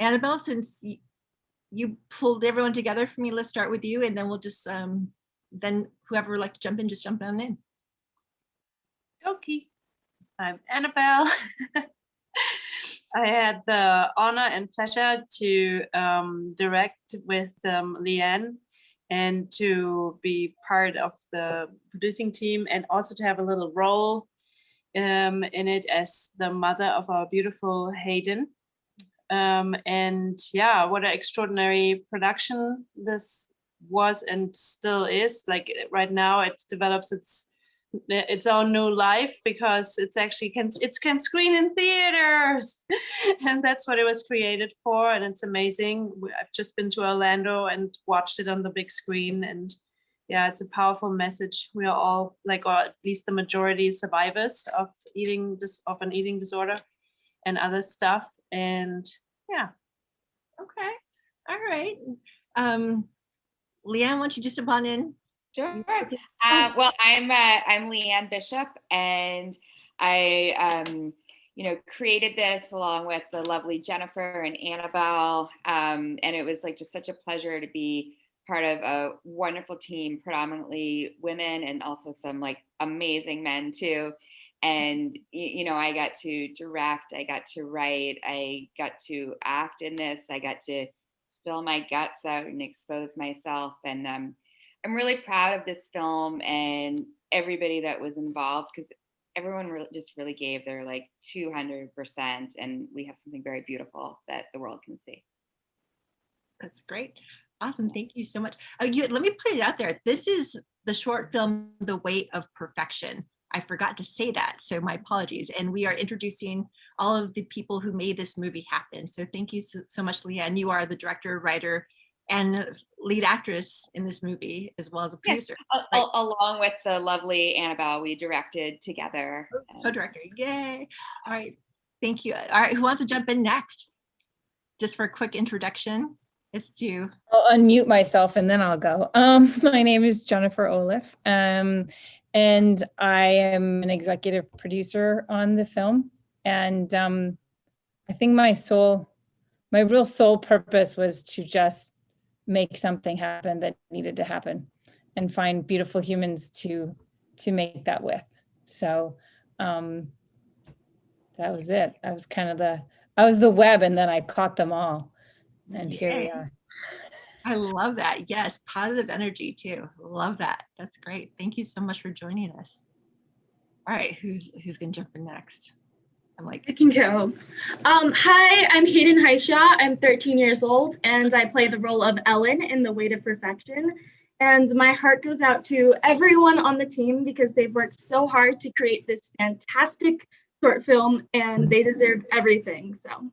Anabelle, since you pulled everyone together for me, let's start with you, and then we'll just, then whoever would like to jump in, just jump on in. Okay, I'm Anabelle. I had the honor and pleasure to direct with Leanne and to be part of the producing team, and also to have a little role in it as the mother of our beautiful Hayden. And yeah, what an extraordinary production this was and still is. Like right now, it develops its own new life, because it's actually can screen in theaters and that's what it was created for, and it's amazing. I've just been to Orlando and watched it on the big screen, and yeah, it's a powerful message. We are all, like, or at least the majority, survivors of an eating disorder and other stuff. And yeah. Okay, all right. Leanne, why don't you just jump on in? Sure. Well, I'm Leanne Bishop, and I, created this along with the lovely Jennifer and Anabelle, and it was like just such a pleasure to be part of a wonderful team, predominantly women, and also some like amazing men too. And I got to direct, I got to write, I got to act in this, I got to spill my guts out and expose myself, and I'm really proud of this film and everybody that was involved, because everyone just really gave their like 200%, and we have something very beautiful that the world can see. That's great. Awesome. Thank you so much. Let me put it out there. This is the short film, The Weight of Perfection. I forgot to say that, so my apologies. And we are introducing all of the people who made this movie happen. So thank you so much, Leanne. You are the director, writer, and lead actress in this movie, as well as a producer. Yeah, right. Along with the lovely Anabelle, we directed together. Co-director, yay. All right, thank you. All right, who wants to jump in next? Just for a quick introduction, it's you. I'll unmute myself and then I'll go. My name is Jennifer Oleff, and I am an executive producer on the film. And I think my real soul purpose was to just make something happen that needed to happen, and find beautiful humans to make that with. So that was it. I was the web, and then I caught them all, and here we are. I love that. Yes, positive energy too. Love that. That's great. Thank you so much for joining us. All right, who's gonna jump in next? I can go. Hi, I'm Hayden Hishaw. I'm 13 years old, and I play the role of Ellen in The Weight of Perfection. And my heart goes out to everyone on the team, because they've worked so hard to create this fantastic short film, and they deserve everything. So.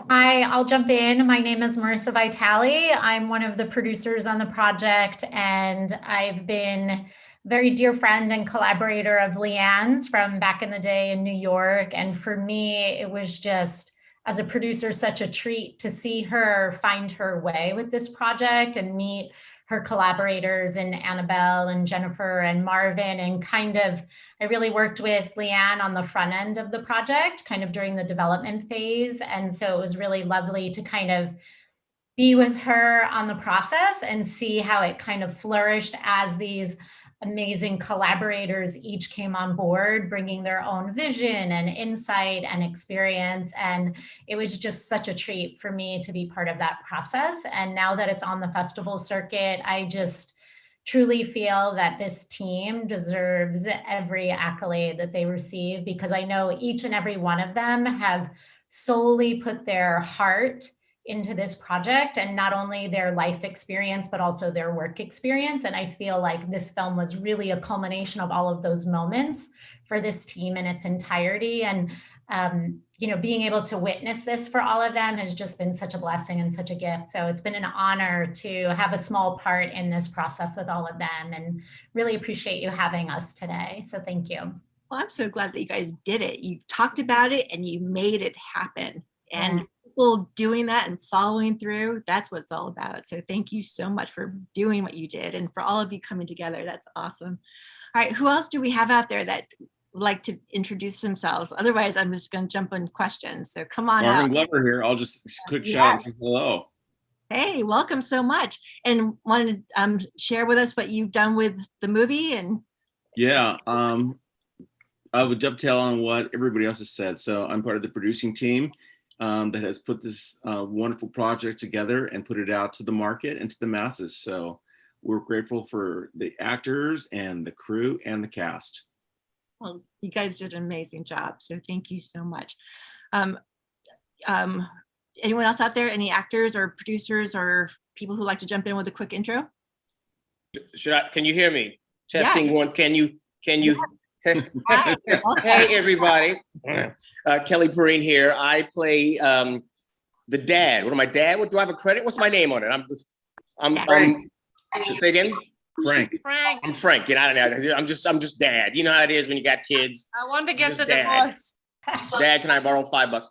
Hi, I'll jump in. My name is Marisa Vitali. I'm one of the producers on the project, and I've been very dear friend and collaborator of Leanne's from back in the day in New York. And for me, it was just, as a producer, such a treat to see her find her way with this project and meet her collaborators in Anabelle and Jennifer and Marvin. And I really worked with Leanne on the front end of the project, kind of during the development phase. And so it was really lovely to kind of be with her on the process and see how it kind of flourished as these amazing collaborators each came on board, bringing their own vision and insight and experience. And it was just such a treat for me to be part of that process. And now that it's on the festival circuit, I just truly feel that this team deserves every accolade that they receive, because I know each and every one of them have solely put their heart into this project, and not only their life experience, but also their work experience. And I feel like this film was really a culmination of all of those moments for this team in its entirety. And, being able to witness this for all of them has just been such a blessing and such a gift. So it's been an honor to have a small part in this process with all of them, and really appreciate you having us today. So thank you. Well, I'm so glad that you guys did it. You talked about it and you made it happen. And people doing that and following through, that's what it's all about. So thank you so much for doing what you did, and for all of you coming together. That's awesome. All right, who else do we have out there that would like to introduce themselves? Otherwise, I'm just going to jump on questions. So come on Marvin out. Glover here. I'll just quick shout out and say hello. Hey, welcome so much. And want to share with us what you've done with the movie? And Yeah, I would dovetail on what everybody else has said. So I'm part of the producing team that has put this wonderful project together and put it out to the market and to the masses. So we're grateful for the actors and the crew and the cast. well, you guys did an amazing job. So thank you so much. Anyone else out there? Any actors or producers or people who like to jump in with a quick intro? Can you hear me? Yeah. Testing one. Can you? Hi, welcome. Hey, everybody. Kelly Perine here. I play the dad. What am I, dad? What do I have a credit? What's my name on it? I'm say again? Frank. I'm Frank. You know, I'm just dad. You know how it is when you got kids. I want to get Just the dad. divorce. Dad, can I borrow $5?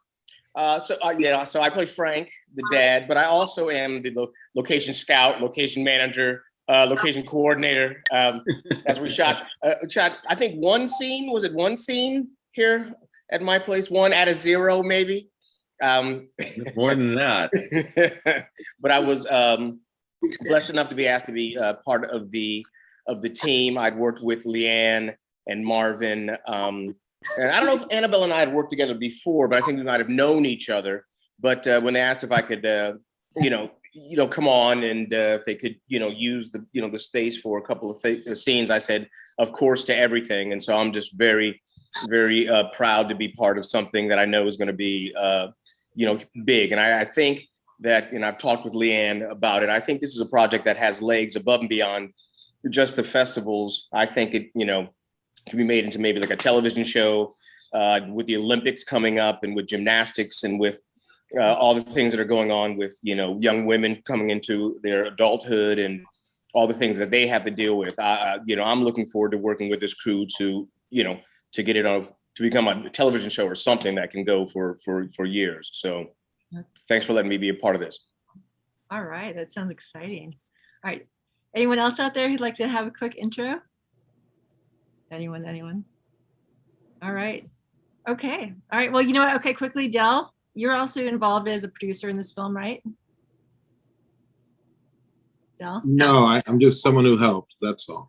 So I play Frank, the dad, but I also am the location scout, location manager, location coordinator. As we shot, I think one scene here at my place, 1 out of 0 maybe. More than that. But I was blessed enough to be asked to be part of the team. I'd worked with Leanne and Marvin. And I don't know if Anabelle and I had worked together before, but I think we might have known each other. But when they asked if I could, come on and if they could, use the space for a couple of scenes, I said, of course, to everything. And so I'm just very, very proud to be part of something that I know is going to be, big. And I think that, I've talked with Leanne about it. I think this is a project that has legs above and beyond just the festivals. I think it, can be made into maybe like a television show with the Olympics coming up and with gymnastics and with all the things that are going on with, young women coming into their adulthood and all the things that they have to deal with. I'm looking forward to working with this crew to get it on, to become a television show or something that can go for years. So thanks for letting me be a part of this. All right, that sounds exciting. All right, anyone else out there who'd like to have a quick intro? Anyone? All right. Okay. All right. Well, you know what? Okay, quickly, Del, you're also involved as a producer in this film, right? Del? No, I'm just someone who helped. That's all.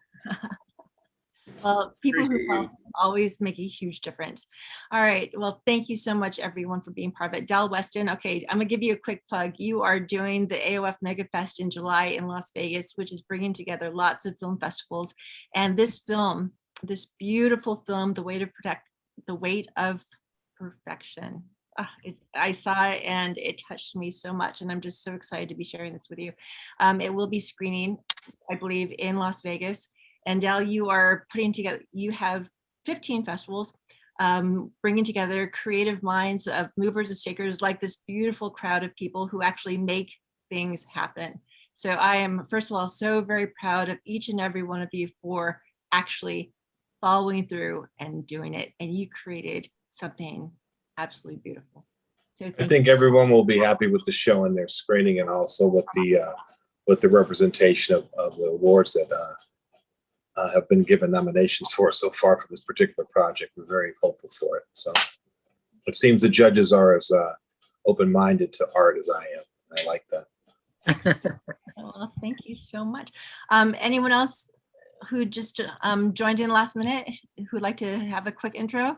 Well, people who help always make a huge difference. All right. Well, thank you so much, everyone, for being part of it. Del, Weston, okay, I'm going to give you a quick plug. You are doing the AOF MegaFest in July in Las Vegas, which is bringing together lots of film festivals. And this film, this beautiful film, The Weight of Perfection. I saw it and it touched me so much, and I'm just so excited to be sharing this with you. It will be screening, I believe, in Las Vegas. And Del, you are putting together, you have 15 festivals, bringing together creative minds of movers and shakers, like this beautiful crowd of people who actually make things happen. So I am, first of all, so very proud of each and every one of you for actually following through and doing it, and you created something absolutely beautiful. So I think everyone will be happy with the show and their screening, and also with the representation of the awards that have been given nominations for so far for this particular project. We're very hopeful for it. So it seems the judges are as open-minded to art as I am. I like that. Well, thank you so much. Anyone else who just joined in last minute who'd like to have a quick intro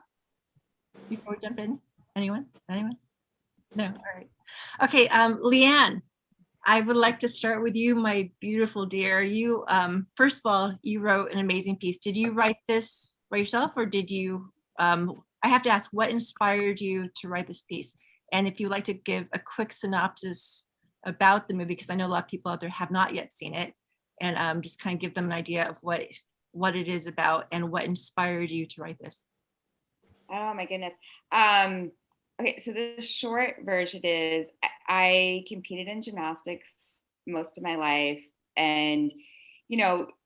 before we jump in? Anyone? No, all right. Okay, Leanne, I would like to start with you, my beautiful dear. You, first of all, you wrote an amazing piece. Did you write this by yourself, or did you, I have to ask, what inspired you to write this piece? And if you'd like to give a quick synopsis about the movie, because I know a lot of people out there have not yet seen it, and just kind of give them an idea of what it is about and what inspired you to write this. Oh my goodness. Okay, so the short version is I competed in gymnastics most of my life, and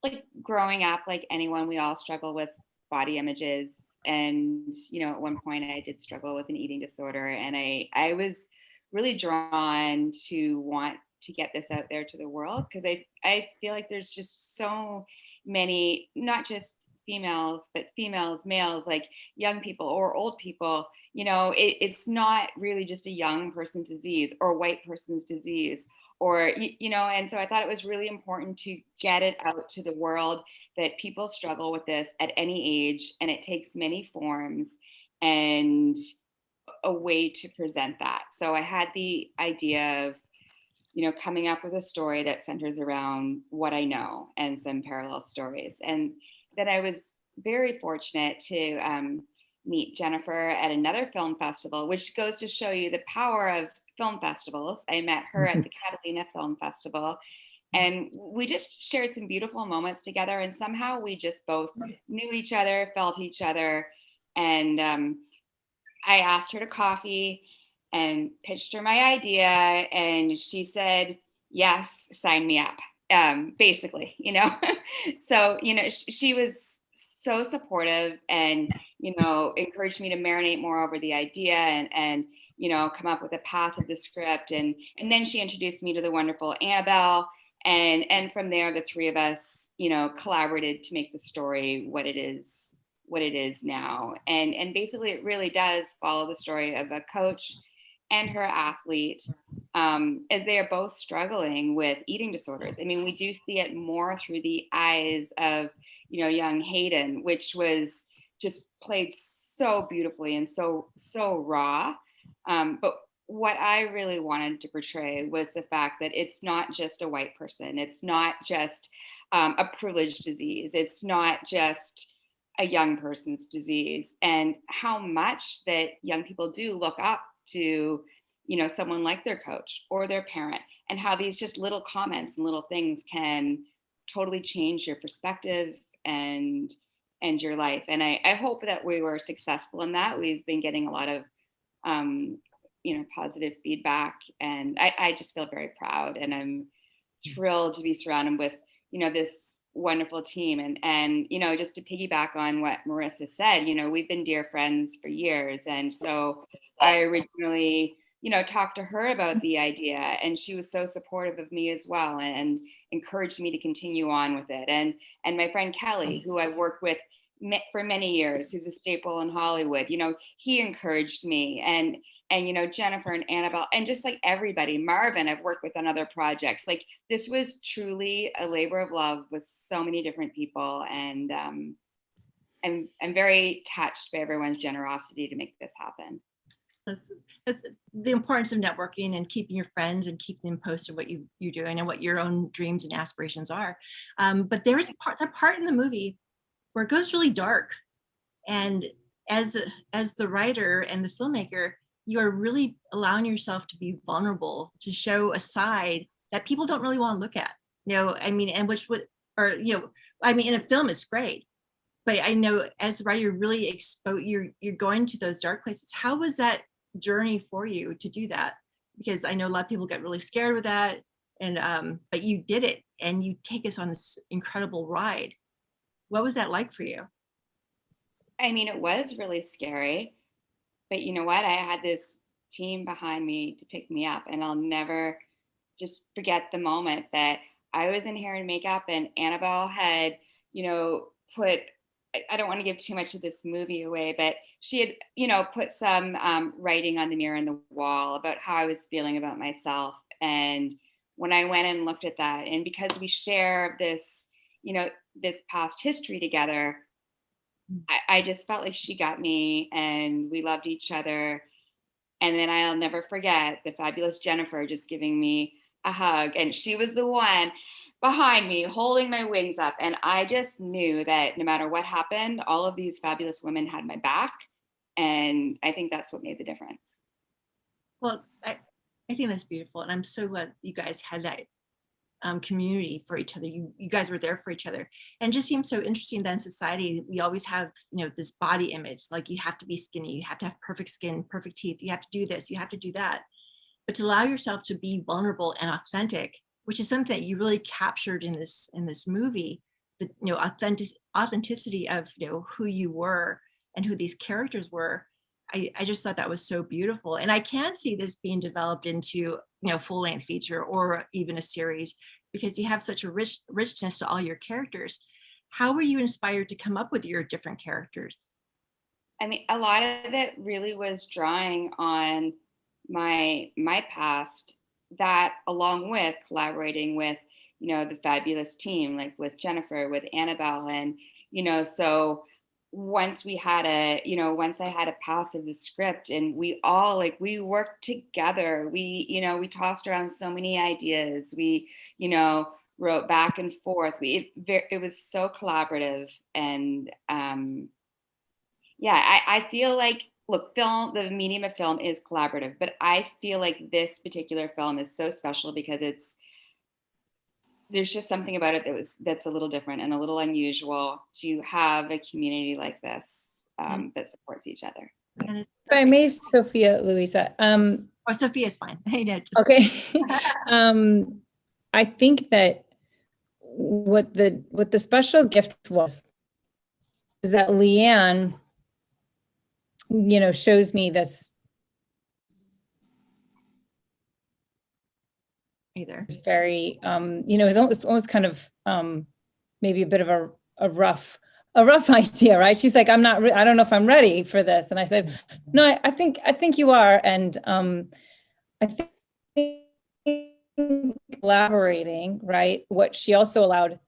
like growing up, like anyone, we all struggle with body images, and at one point I did struggle with an eating disorder, and I was really drawn to want to get this out there to the world, because I feel like there's just so many, not just females, but females, males, like young people or old people, you know, it's not really just a young person's disease or a white person's disease, or, you know, and so I thought it was really important to get it out to the world that people struggle with this at any age, and it takes many forms and a way to present that. So I had the idea of, you know, coming up with a story that centers around what I know and some parallel stories. And then I was very fortunate to meet Jennifer at another film festival, which goes to show you the power of film festivals. I met her at the Catalina Film Festival, and we just shared some beautiful moments together. And somehow we just both knew each other, felt each other. And I asked her to coffee and pitched her my idea, and she said, yes, sign me up, basically, you know. So, you know, she was so supportive and, you know, encouraged me to marinate more over the idea and you know, come up with a path of the script. And then she introduced me to the wonderful Anabelle. And from there, the three of us, you know, collaborated to make the story what it is now. And basically it really does follow the story of a coach and her athlete, as they are both struggling with eating disorders. I mean, we do see it more through the eyes of, you know, young Hayden, which was just played so beautifully and so raw. But what I really wanted to portray was the fact that it's not just a white person. It's not just a privileged disease. It's not just a young person's disease, and how much that young people do look up to, you know, someone like their coach or their parent, and how these just little comments and little things can totally change your perspective and your life. And I hope that we were successful in that. We've been getting a lot of you know, positive feedback, and I just feel very proud, and I'm thrilled to be surrounded with, you know, this wonderful team. And you know, just to piggyback on what Marisa said, you know, we've been dear friends for years, and so I originally, you know, talked to her about the idea, and she was so supportive of me as well, and encouraged me to continue on with it. And my friend Kelly, who I worked with for many years, who's a staple in Hollywood, you know, he encouraged me, and you know, Jennifer and Anabelle, and just like everybody, Marvin, I've worked with on other projects. Like, this was truly a labor of love with so many different people, and I'm very touched by everyone's generosity to make this happen. That's the importance of networking and keeping your friends and keeping them posted what you're doing and what your own dreams and aspirations are. But there is a part in the movie where it goes really dark, and as the writer and the filmmaker, you are really allowing yourself to be vulnerable, to show a side that people don't really want to look at. You know, I mean, and which would, or, you know, I mean, in a film it's great, but I know as the writer, you're really you're going to those dark places. How was that journey for you to do that? Because I know a lot of people get really scared with that, and but you did it, and you take us on this incredible ride. What was that like for you? I mean, it was really scary. But you know what? I had this team behind me to pick me up, and I'll never just forget the moment that I was in hair and makeup, and Anabelle had, you know, put, I don't want to give too much of this movie away, but she had, you know, put some writing on the mirror and the wall about how I was feeling about myself. And when I went and looked at that, and because we share this, you know, this past history together, I just felt like she got me, and we loved each other. And then I'll never forget the fabulous Jennifer just giving me a hug, and she was the one behind me holding my wings up. And I just knew that no matter what happened, all of these fabulous women had my back. And I think that's what made the difference. Well, I think that's beautiful. And I'm so glad you guys had that community for each other. You guys were there for each other. And it just seems so interesting that in society, we always have, you know, this body image, like you have to be skinny, you have to have perfect skin, perfect teeth, you have to do this, you have to do that. But to allow yourself to be vulnerable and authentic, which is something that you really captured in this movie, the, you know, authenticity of, you know, who you were and who these characters were. I just thought that was so beautiful. And I can see this being developed into, you know, full-length feature or even a series, because you have such a richness to all your characters. how were you inspired to come up with your different characters? I mean, a lot of it really was drawing on my past, that along with collaborating with, the fabulous team, like with Jennifer, with Anabelle, and, so once I had a pass of the script, and we all we worked together, we tossed around so many ideas, we, wrote back and forth. It was so collaborative, and I feel like, look, the medium of film is collaborative, but I feel like this particular film is so special because there's just something about it that's a little different and a little unusual, to have a community like this that supports each other. And it's If I may, Sophia, Louisa. Sophia's fine. Okay. I think that what the special gift was that Leanne, shows me this very, it's almost kind of maybe a bit of a rough idea, right? She's like, I don't know if I'm ready for this. And I said, no, I think you are. And I think collaborating, right? What she also allowed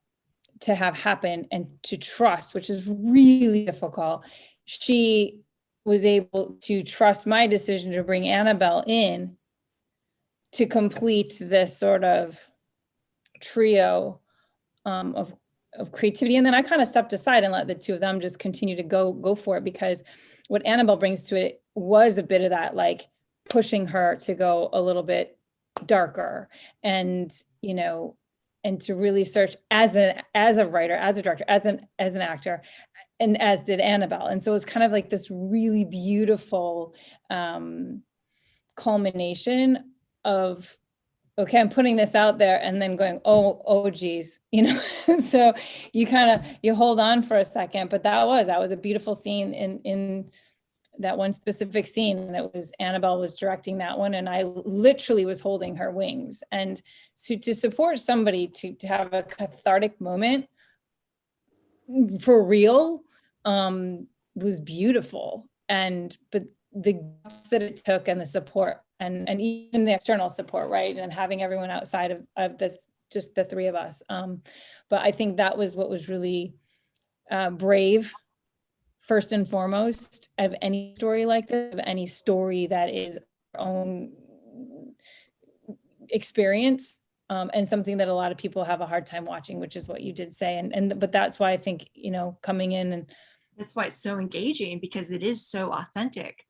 to have happen and to trust, which is really difficult. She was able to trust my decision to bring Anabelle in to complete this sort of trio of creativity. And then I kind of stepped aside and let the two of them just continue to go for it, because what Anabelle brings to it was a bit of that, like pushing her to go a little bit darker, and and to really search as a writer, as a director, as an actor, and as did Anabelle. And so it was kind of like this really beautiful culmination of, okay, I'm putting this out there, and then going, oh geez, so you hold on for a second. But that was a beautiful scene in that one specific scene, and it was Anabelle was directing that one, and I literally was holding her wings. And so to support somebody to have a cathartic moment for real was beautiful. But the guts that it took, and the support, and even the external support, right, and having everyone outside of this, just the three of us, but I think that was what was really brave, first and foremost, of any story like this, of any story that is our own experience, and something that a lot of people have a hard time watching, which is what you did say. But that's why I think, coming in, and that's why it's so engaging, because it is so authentic.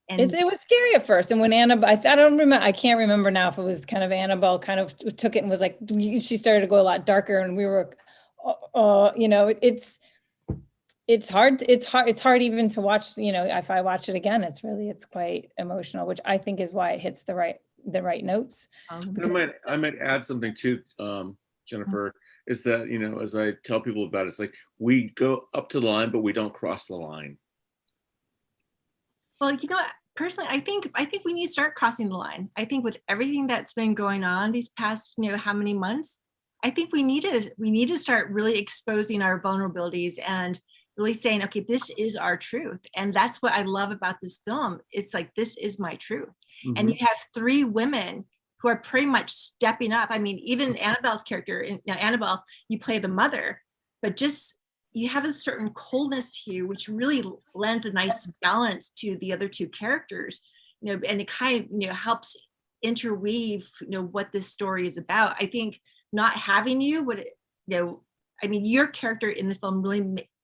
And it was scary at first. And when Anabelle, I can't remember now if it was kind of Anabelle kind of took it and was like, she started to go a lot darker, and we were, it's hard even to watch, if I watch it again, it's quite emotional, which I think is why it hits the right notes. I might add something too, Jennifer, is that, as I tell people about it, it's like, we go up to the line, but we don't cross the line. Well, personally, I think we need to start crossing the line. I think with everything that's been going on these past, how many months, I think we need to start really exposing our vulnerabilities and really saying, okay, this is our truth. And that's what I love about this film. It's like, this is my truth. Mm-hmm. And you have three women who are pretty much stepping up. I mean, even Anabelle's character, Anabelle, you play the mother, but just, you have a certain coldness to you, which really lends a nice balance to the other two characters, and it kind of, helps interweave, what this story is about. I think not having you would, your character in the film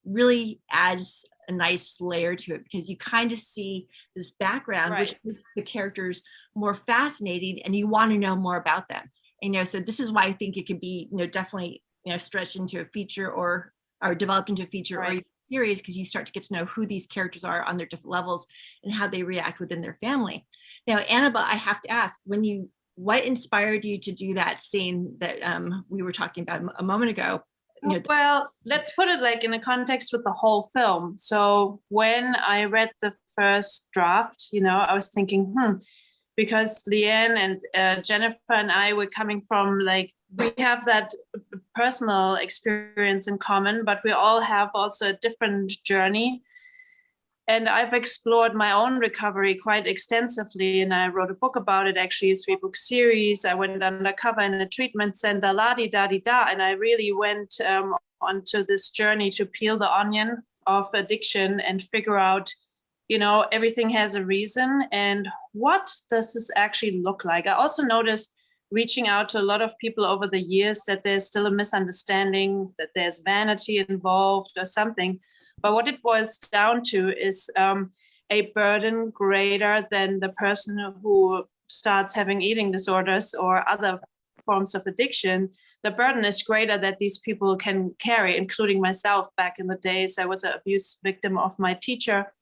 really adds a nice layer to it, because you kind of see this background, right, which makes the characters more fascinating, and you want to know more about them. And, so this is why I think it could be, definitely, stretched into a feature or developed into a feature, right, or a series, because you start to get to know who these characters are on their different levels and how they react within their family. Now, Anabelle, I have to ask, what inspired you to do that scene that we were talking about a moment ago? Well, let's put it like in a context with the whole film. So when I read the first draft, I was thinking, because Leanne and Jennifer and I were coming from like we have that personal experience in common, but we all have also a different journey. And I've explored my own recovery quite extensively, and I wrote a book about it, actually a 3-book series. I went undercover in a treatment center, la-di-da-di-da, and I really went onto this journey to peel the onion of addiction and figure out, you know, everything has a reason, and what does this actually look like? I also noticed, reaching out to a lot of people over the years, that there's still a misunderstanding, that there's vanity involved or something. But what it boils down to is a burden greater than the person who starts having eating disorders or other forms of addiction. The burden is greater that these people can carry, including myself. Back in the days, I was an abuse victim of my teacher.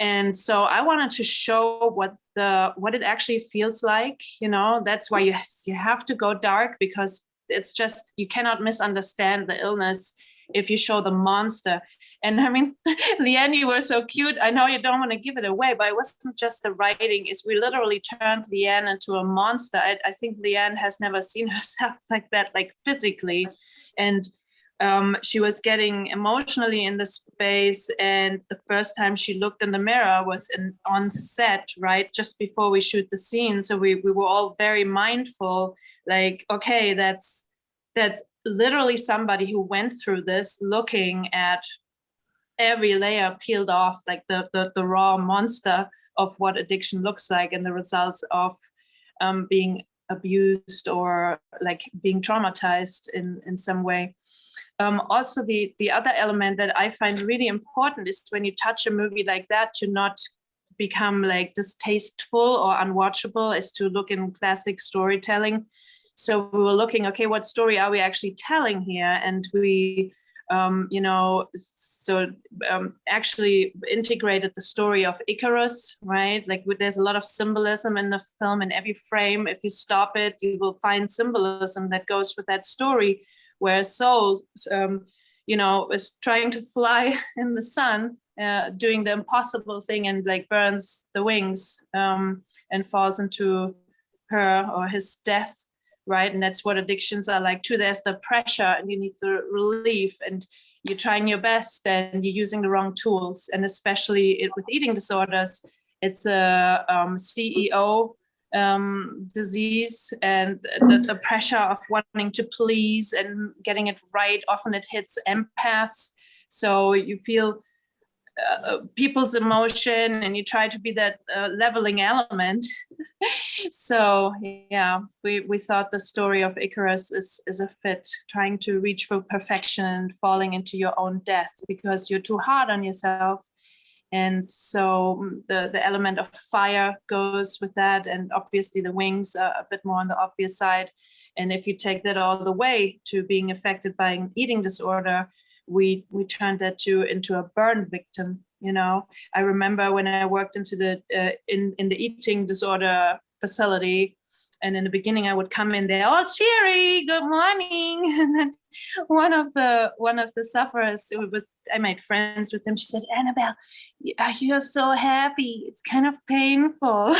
And so I wanted to show what it actually feels like. You know, that's why you have to go dark, because it's just, you cannot misunderstand the illness if you show the monster. And I mean, Leanne, you were so cute. I know you don't want to give it away, but it wasn't just the writing. It's we literally turned Leanne into a monster. I think Leanne has never seen herself like that, like physically. And she was getting emotionally in the space. And the first time she looked in the mirror was on set, right? Just before we shoot the scene. So we were all very mindful, like, okay, that's literally somebody who went through this, looking at every layer peeled off, like the raw monster of what addiction looks like and the results of being abused or like being traumatized in some way. Also, the other element that I find really important is when you touch a movie like that, to not become like distasteful or unwatchable, is to look in classic storytelling. So we were looking, okay, what story are we actually telling here? And we, actually integrated the story of Icarus, right? Like there's a lot of symbolism in the film. In every frame, if you stop it, you will find symbolism that goes with that story, where Soul, is trying to fly in the sun, doing the impossible thing, and like burns the wings and falls into her or his death. Right. And that's what addictions are like too. There's the pressure and you need the relief, and you're trying your best and you're using the wrong tools. And especially with eating disorders, it's a CEO disease, and the pressure of wanting to please and getting it right. Often it hits empaths. So you feel people's emotion and you try to be that leveling element. So yeah, we thought the story of Icarus is a fit, trying to reach for perfection and falling into your own death because you're too hard on yourself. And so the element of fire goes with that, and obviously the wings are a bit more on the obvious side. And if you take that all the way to being affected by an eating disorder, we turned that into a burn victim. You know, I remember when I worked into the in the eating disorder facility, and in the beginning I would come in there all cheery, good morning, and then one of the sufferers, I made friends with them. She said, Anabelle, you're so happy. It's kind of painful.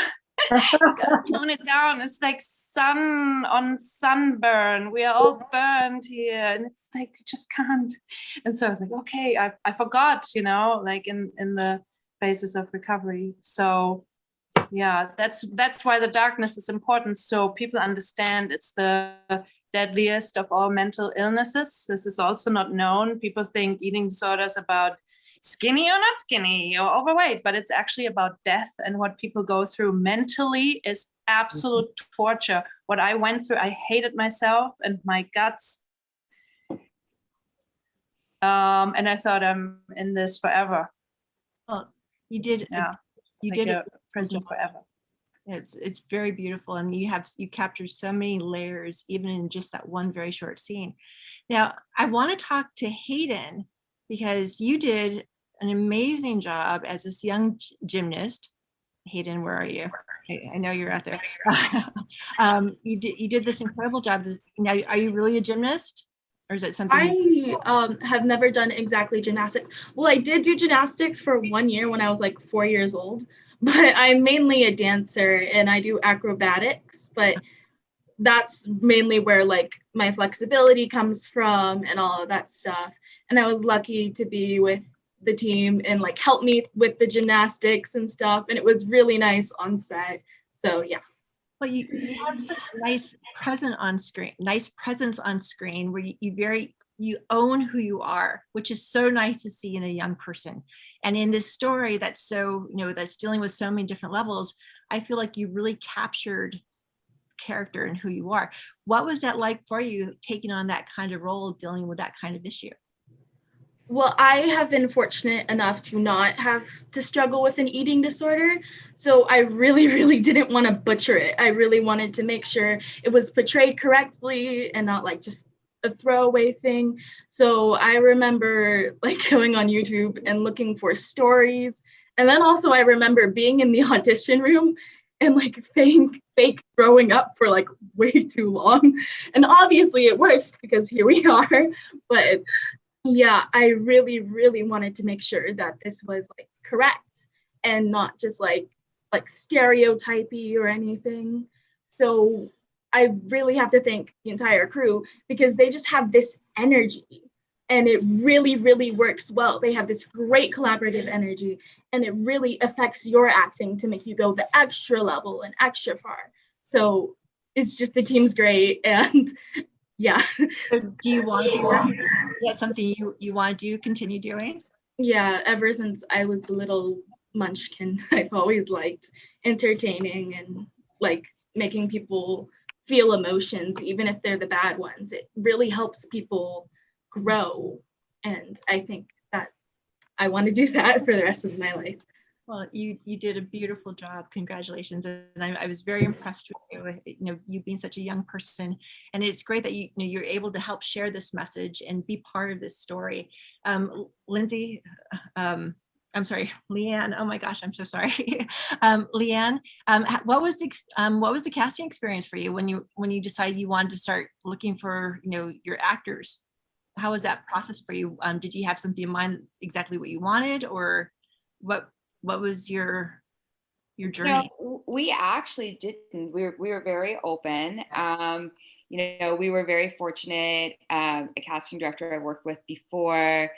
Tone it down. It's like sun on sunburn. We are all burned here, and it's like we just can't. And so I was like, okay, I forgot, like in the phases of recovery. So yeah, that's why the darkness is important, so people understand it's the deadliest of all mental illnesses. This is also not known. People think eating disorders about skinny or not skinny or overweight, but it's actually about death, and what people go through mentally is absolute torture. What I went through, I hated myself and my guts. And I thought, I'm in this forever. Well, you did. Yeah. You like did a prison forever. It's very beautiful, and you captured so many layers even in just that one very short scene. Now I want to talk to Hayden, because you did an amazing job as this young gymnast. Hayden, where are you? I know you're out there. You did this incredible job. Now, are you really a gymnast, or is it something? I have never done exactly gymnastics. Well, I did do gymnastics for 1 year when I was like 4 years old, but I'm mainly a dancer and I do acrobatics. But that's mainly where like my flexibility comes from and all of that stuff. And I was lucky to be with the team and like help me with the gymnastics and stuff. And it was really nice on set. So yeah. Well, you have such a nice presence on screen where you own who you are, which is so nice to see in a young person. And in this story that's so, that's dealing with so many different levels, I feel like you really captured character and who you are. What was that like for you, taking on that kind of role, dealing with that kind of issue? Well, I have been fortunate enough to not have to struggle with an eating disorder. So I really, really didn't want to butcher it. I really wanted to make sure it was portrayed correctly and not like just a throwaway thing. So I remember like going on YouTube and looking for stories. And then also I remember being in the audition room and like fake throwing up for like way too long. And obviously it worked because here we are. But yeah, I really, really wanted to make sure that this was like correct and not just like stereotypy or anything. So I really have to thank the entire crew because they just have this energy and it really, really works well. They have this great collaborative energy and it really affects your acting to make you go the extra level and extra far. So it's just, the team's great. And yeah. So do you want to do that? Is that something you want to continue doing? Yeah, ever since I was a little munchkin, I've always liked entertaining and like making people feel emotions, even if they're the bad ones. It really helps people grow. And I think that I want to do that for the rest of my life. Well, you did a beautiful job. Congratulations. And I was very impressed with you being such a young person. And it's great that you're able to help share this message and be part of this story. Lindsay, I'm sorry, Leanne. Oh my gosh, I'm so sorry. Leanne, what was the casting experience for you when you decided you wanted to start looking for your actors? How was that process for you? Did you have something in mind, exactly what you wanted, or what was your journey? We actually didn't. We were very open. We were very fortunate. A casting director I worked with before,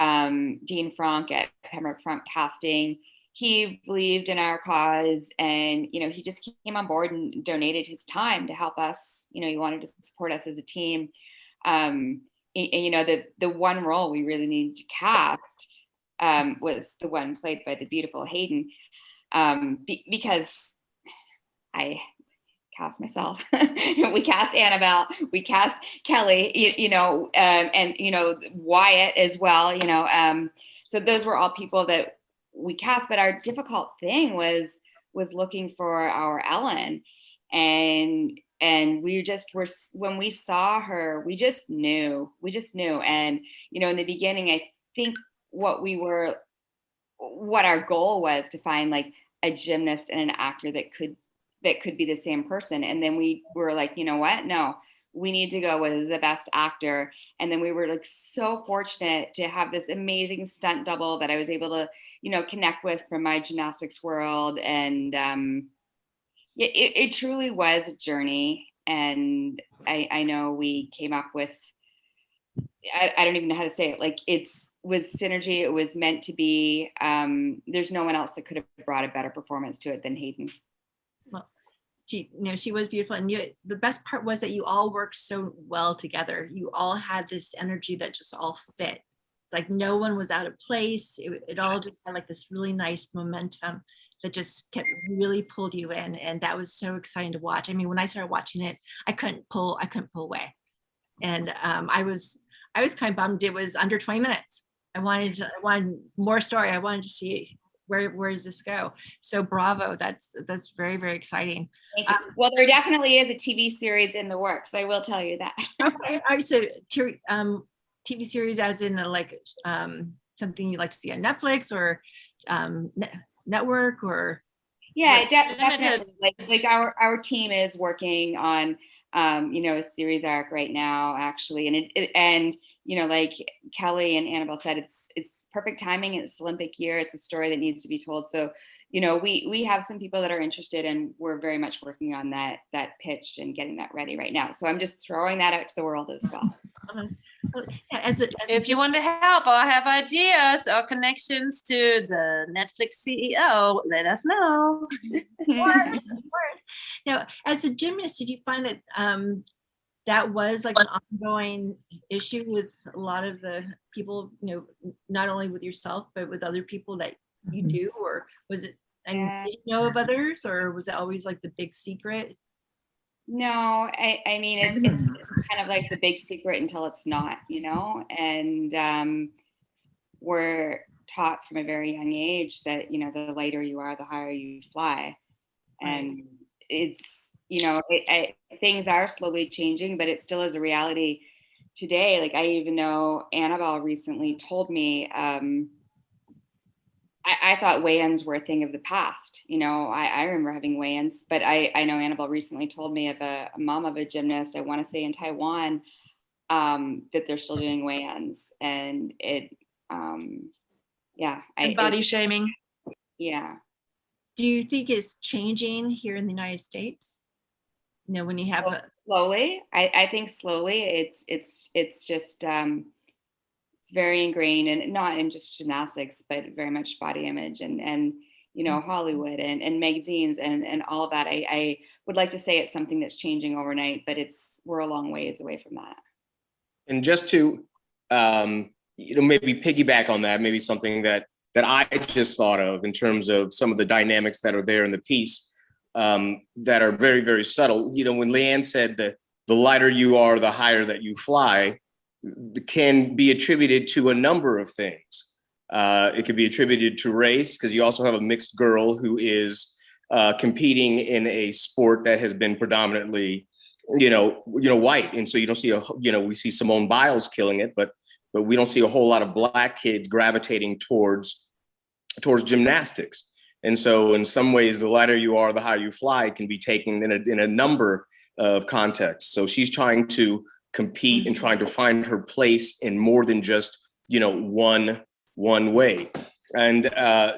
Dean Frank at Pembroke Front Casting, he believed in our cause, and he just came on board and donated his time to help us. He wanted to support us as a team. The one role we really needed to cast was the one played by the beautiful Hayden, because I cast myself. We cast Anabelle, we cast Kelly, and Wyatt as well. So those were all people that we cast. But our difficult thing was looking for our Ellen, and we just were, when we saw her, we just knew. And in the beginning, I think what our goal was to find like a gymnast and an actor that could be the same person. And then we were like, you know what? No, we need to go with the best actor. And then we were like so fortunate to have this amazing stunt double that I was able to, connect with from my gymnastics world. And it truly was a journey. And I know we came up with, I don't even know how to say it. Like was synergy. It was meant to be. There's no one else that could have brought a better performance to it than Hayden. Well, she was beautiful, and the best part was that you all worked so well together. You all had this energy that just all fit. It's like no one was out of place. It all just had like this really nice momentum that just really pulled you in, and that was so exciting to watch. I mean, when I started watching it, I couldn't pull away, and I was kind of bummed it was under 20 minutes. I wanted more story. I wanted to see where does this go. So bravo, that's very, very exciting. Well, there definitely is a TV series in the works. I will tell you that. Okay, all right. So TV series, as in something you like to see on Netflix or network, or? Yeah, definitely. Like our team is working on a series arc right now, actually, and like Kelly and Anabelle said, it's perfect timing. It's Olympic year. It's a story that needs to be told. So you know, we have some people that are interested, and we're very much working on that pitch and getting that ready right now. So I'm just throwing that out to the world as well. Yeah, if you want to help or have ideas or connections to the Netflix CEO, let us know. Of course. Now, as a gymnast, did you find that that was like an ongoing issue with a lot of the people, you know, not only with yourself, but with other people that you do, or was it, and did you know of others, or was it always like the big secret? No, I mean, it's kind of like the big secret until it's not, you know, and we're taught from a very young age that, you know, the lighter you are, the higher you fly. And it's, you know, things are slowly changing, but it still is a reality today. Like, I even know Anabelle recently told me, I thought weigh-ins were a thing of the past. You know, I remember having weigh-ins, but I know Anabelle recently told me of a mom of a gymnast, I want to say in Taiwan, that they're still doing weigh-ins, and it, yeah. And body shaming. Yeah. Do you think it's changing here in the United States? You know, when you have slowly, I think slowly, it's just, it's very ingrained, and not in just gymnastics, but very much body image and you know, Hollywood and magazines and all of that. I would like to say it's something that's changing overnight, but we're a long ways away from that. And just to, you know, maybe piggyback on that, maybe something that I just thought of in terms of some of the dynamics that are there in the piece, that are very, very subtle. You know, when Leanne said that the lighter you are, the higher that you fly, can be attributed to a number of things. It could be attributed to race, because you also have a mixed girl who is competing in a sport that has been predominantly, you know, white, and so you don't see we see Simone Biles killing it, but we don't see a whole lot of Black kids gravitating towards gymnastics. And so in some ways, the lighter you are, the higher you fly can be taken in a number of contexts. So she's trying to compete and trying to find her place in more than just, you know, one way. And,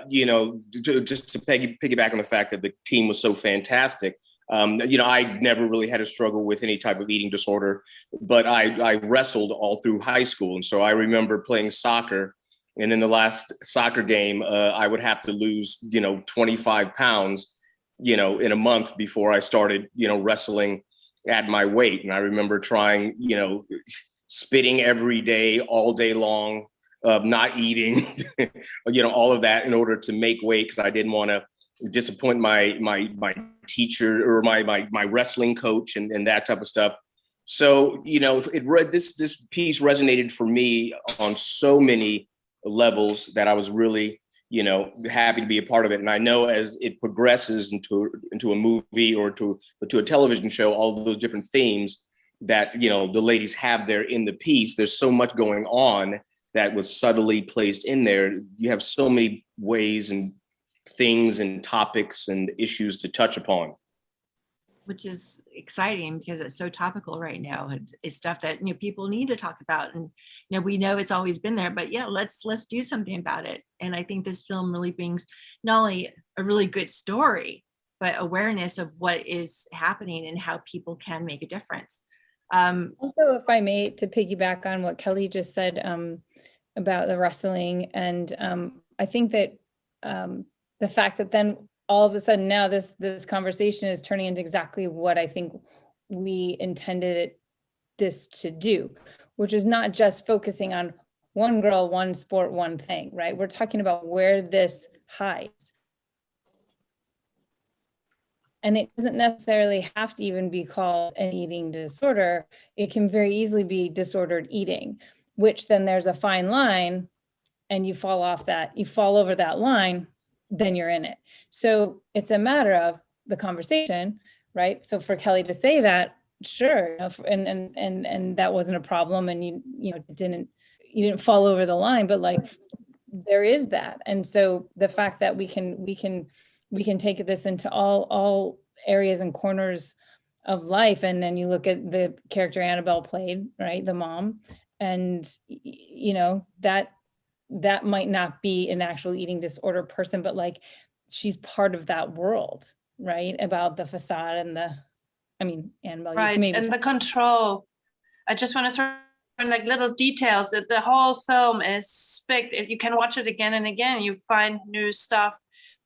you know, just to piggyback on the fact that the team was so fantastic, you know, I never really had a struggle with any type of eating disorder, but I wrestled all through high school. And so I remember playing soccer, and in the last soccer game, I would have to lose, you know, 25 pounds, you know, in a month before I started, you know, wrestling at my weight. And I remember trying, you know, spitting every day, all day long, not eating, you know, all of that in order to make weight, because I didn't want to disappoint my teacher or my wrestling coach and that type of stuff. So, you know, this piece resonated for me on so many levels that I was really, you know, happy to be a part of it. And I know as it progresses into a movie or to a television show, all of those different themes that, you know, the ladies have there in the piece, there's so much going on that was subtly placed in there. You have so many ways and things and topics and issues to touch upon, which is exciting because it's so topical right now. It's stuff that, you know, people need to talk about, and, you know, we know it's always been there, but yeah, let's do something about it. And I think this film really brings not only a really good story, but awareness of what is happening and how people can make a difference. Also, if I may, to piggyback on what Kelly just said about the wrestling, and I think that the fact that then all of a sudden now this conversation is turning into exactly what I think we intended this to do, which is not just focusing on one girl, one sport, one thing, right? We're talking about where this hides. And it doesn't necessarily have to even be called an eating disorder. It can very easily be disordered eating, which then there's a fine line, and you fall over that line, then you're in it. So it's a matter of the conversation, right? So for Kelly to say that, sure, and that wasn't a problem, and you didn't fall over the line, but like there is that. And so the fact that we can take this into all areas and corners of life, and then you look at the character Anabelle played, right, the mom, and you know that might not be an actual eating disorder person, but like she's part of that world, right? About the facade and Anabelle, right, and the control. I just want to throw in like little details that the whole film is big. If you can watch it again and again, you find new stuff.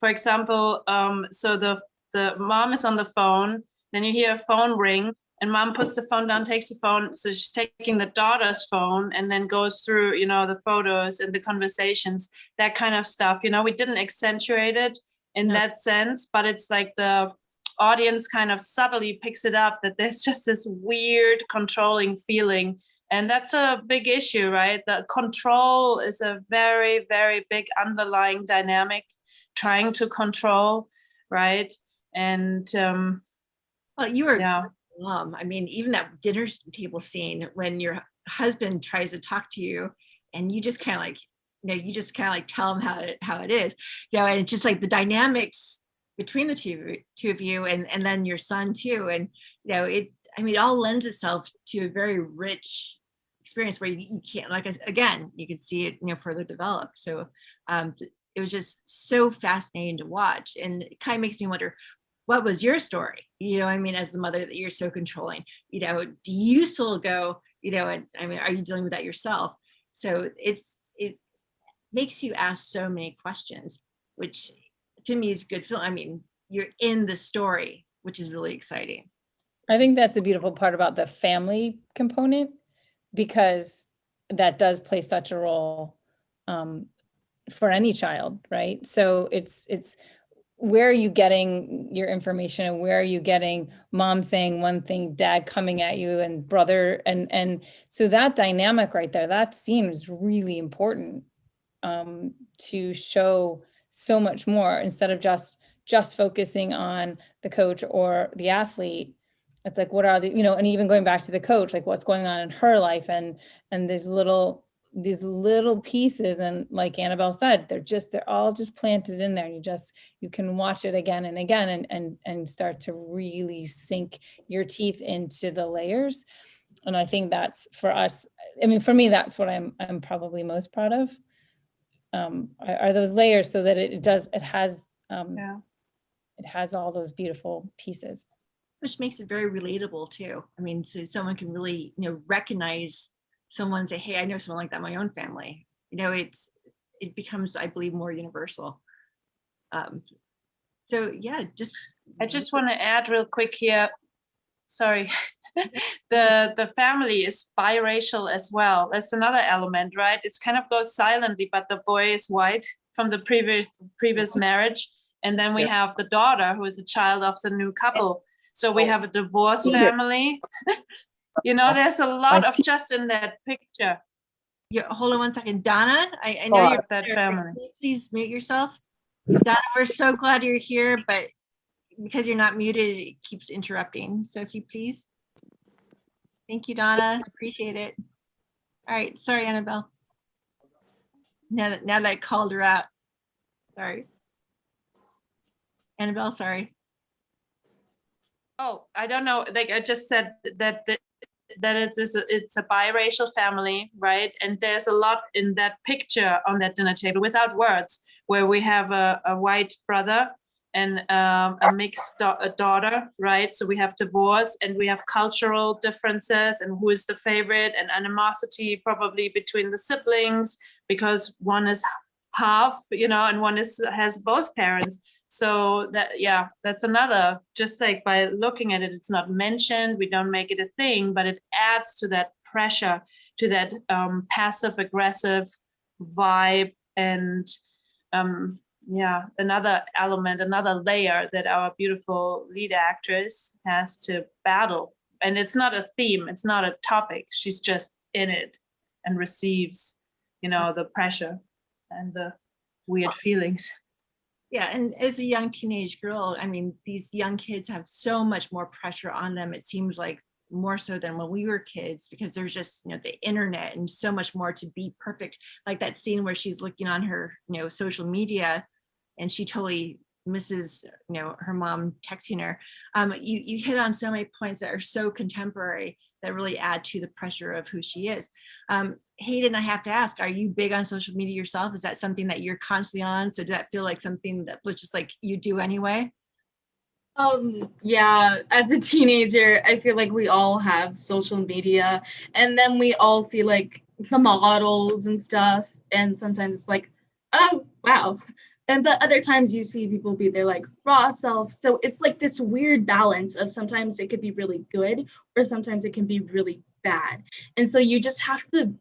For example, so the mom is on the phone, then you hear a phone ring, and mom puts the phone down, takes the phone. So she's taking the daughter's phone and then goes through, the photos and the conversations, that kind of stuff. We didn't accentuate it in that sense, but it's like the audience kind of subtly picks it up that there's just this weird controlling feeling. And that's a big issue, right? The control is a very, very big underlying dynamic, trying to control, right? And well, you were even that dinner table scene when your husband tries to talk to you and you just kind of like, tell him how it is, and it's just like the dynamics between the two of you and then your son too. And, it all lends itself to a very rich experience where you can't, like, again, you can see it, further develop. So it was just so fascinating to watch. And it kind of makes me wonder, what was your story? As the mother that you're so controlling, do you still go, and are you dealing with that yourself? So it makes you ask so many questions, which to me is good film. You're in the story, which is really exciting. I think that's the beautiful part about the family component, because that does play such a role for any child, right? So it's where are you getting your information, and where are you getting mom saying one thing, dad coming at you, and brother, and so that dynamic right there, that scene is really important to show so much more, instead of just focusing on the coach or the athlete. It's like, what are the, and even going back to the coach, like what's going on in her life, and these little pieces. And like Anabelle said, they're all just planted in there. You can watch it again and again and start to really sink your teeth into the layers. And I think that's, for us, for me, that's what I'm probably most proud of, are those layers, so that it has all those beautiful pieces. Which makes it very relatable too. So someone can really, recognize someone and say, hey, I know someone like that in my own family. It becomes, I believe, more universal. So yeah, I just want to add real quick here. Sorry, the family is biracial as well. That's another element, right? It's kind of goes silently, but the boy is white from the previous marriage, and then we have the daughter who is a child of the new couple. So we have a divorced family. There's a lot of just in that picture. Yeah, hold on one second. Donna, I know you're that family. Can you please mute yourself? Donna, we're so glad you're here, but because you're not muted, it keeps interrupting. So if you please. Thank you, Donna. Appreciate it. All right. Sorry, Anabelle. Now that I called her out. Sorry. Anabelle, sorry. Oh, I don't know. Like I just said that it's a biracial family, right? And there's a lot in that picture on that dinner table without words, where we have a white brother and a mixed daughter, right? So we have divorce and we have cultural differences and who is the favorite, and animosity probably between the siblings because one is half, and one has both parents. So that's another, just like by looking at it, it's not mentioned, we don't make it a thing, but it adds to that pressure, to that passive aggressive vibe. And another element, another layer that our beautiful lead actress has to battle. And it's not a theme, it's not a topic, she's just in it and receives, the pressure and the weird feelings. Yeah, and as a young teenage girl, these young kids have so much more pressure on them. It seems like more so than when we were kids, because there's just, the internet and so much more to be perfect. Like that scene where she's looking on her, social media, and she totally Mrs., her mom texting her, you hit on so many points that are so contemporary that really add to the pressure of who she is. Hayden, I have to ask, are you big on social media yourself? Is that something that you're constantly on? So does that feel like something that was just like you do anyway? Yeah, as a teenager, I feel like we all have social media, and then we all see like the models and stuff, and sometimes it's like, oh wow. But other times you see people be their like raw self. So it's like this weird balance of sometimes it could be really good or sometimes it can be really bad. And so you just have to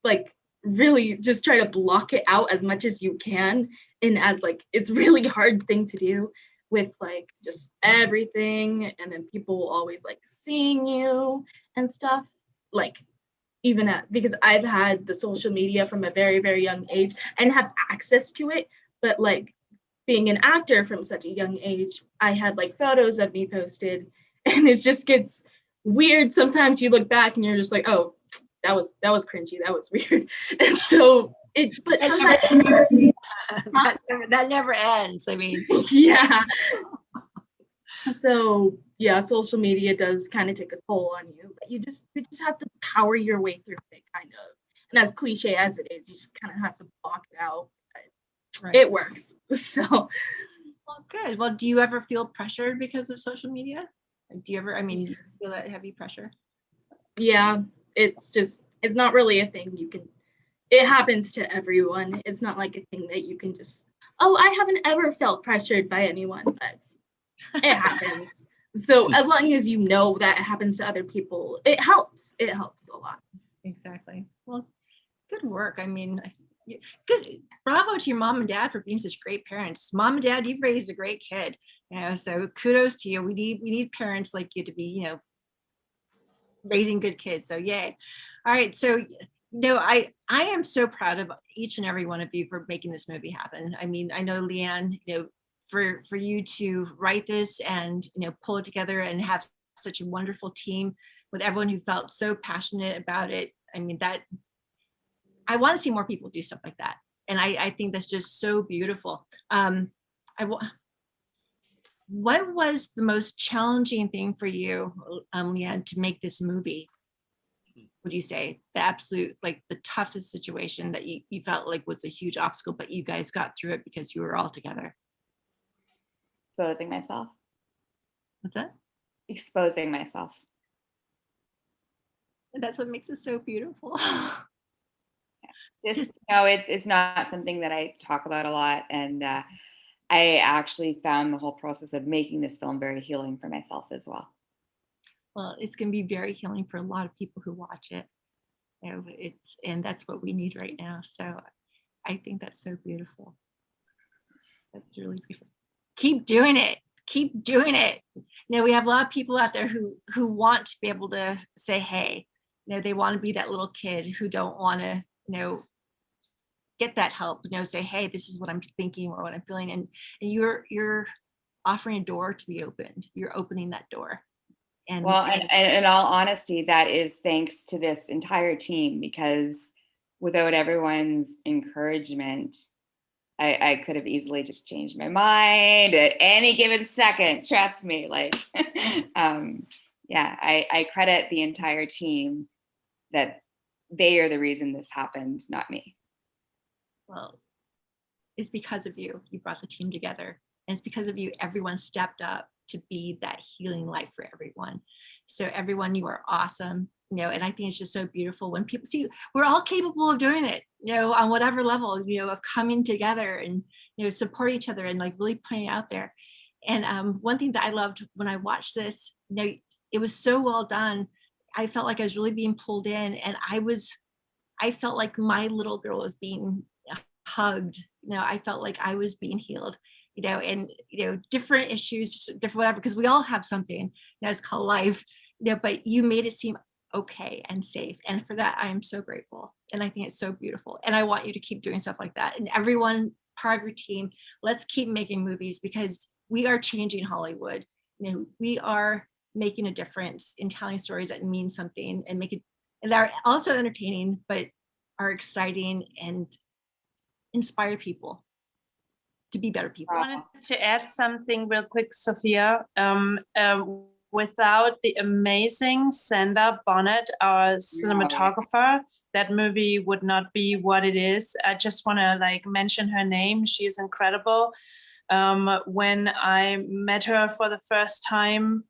like really just try to block it out as much as you can. And as like, it's really hard thing to do with like just everything. And then people always like seeing you and stuff. Like even because I've had the social media from a very, very young age and have access to it. But like being an actor from such a young age, I had like photos of me posted, and it just gets weird. Sometimes you look back and you're just like, oh, that was cringy, that was weird. And so it's, but that never ends. I mean, yeah. So yeah, social media does kind of take a toll on you, but you just have to power your way through it, kind of. And as cliche as it is, you just kind of have to block it out. Right. It works. So, well, good. Well, do you ever feel pressured because of social media? Do you ever, do you feel that heavy pressure? Yeah, it's not really a thing it happens to everyone. It's not like a thing that you can just, oh, I haven't ever felt pressured by anyone, but it happens. So as long as you know that it happens to other people, it helps. It helps a lot. Exactly. Well, good work. Good. Bravo to your mom and dad for being such great parents. Mom and dad, you've raised a great kid. So kudos to you. We need parents like you to be, raising good kids. So yay. All right. So, I am so proud of each and every one of you for making this movie happen. I know Leanne, for you to write this and, pull it together and have such a wonderful team with everyone who felt so passionate about it. That I want to see more people do stuff like that. And I think that's just so beautiful. What was the most challenging thing for you, Leanne, to make this movie? Would you say the absolute, like the toughest situation that you felt like was a huge obstacle, but you guys got through it because you were all together? Exposing myself. What's that? Exposing myself. And that's what makes it so beautiful. Just it's not something that I talk about a lot, and I actually found the whole process of making this film very healing for myself as well. Well, it's going to be very healing for a lot of people who watch it. And that's what we need right now. So I think that's so beautiful. That's really beautiful. Keep doing it. Keep doing it. We have a lot of people out there who want to be able to say, hey, they want to be that little kid who don't want to, get that help, say, hey, this is what I'm thinking or what I'm feeling. And you're offering a door to be opened. You're opening that door. And well, and in all honesty, that is thanks to this entire team, because without everyone's encouragement, I could have easily just changed my mind at any given second. Trust me. Like, I credit the entire team that they are the reason this happened, not me. Well, it's because of you. You brought the team together. And it's because of you, everyone stepped up to be that healing light for everyone. So everyone, you are awesome. And I think it's just so beautiful when people see we're all capable of doing it, on whatever level, of coming together and, support each other and like really putting it out there. And one thing that I loved when I watched this, it was so well done. I felt like I was really being pulled in, and I felt like my little girl was being hugged. I felt like I was being healed, and different issues, different whatever, because we all have something that's called life, but you made it seem okay and safe. And for that, I am so grateful. And I think it's so beautiful. And I want you to keep doing stuff like that. And everyone, part of your team, let's keep making movies, because we are changing Hollywood. We are making a difference in telling stories that mean something and and that are also entertaining, but are exciting and inspire people. to be better people. I wanted to add something real quick, Sophia. Without the amazing Sandra Bonnet, our cinematographer, that movie would not be what it is. I just want to like mention her name. She is incredible. When I met her for the first time,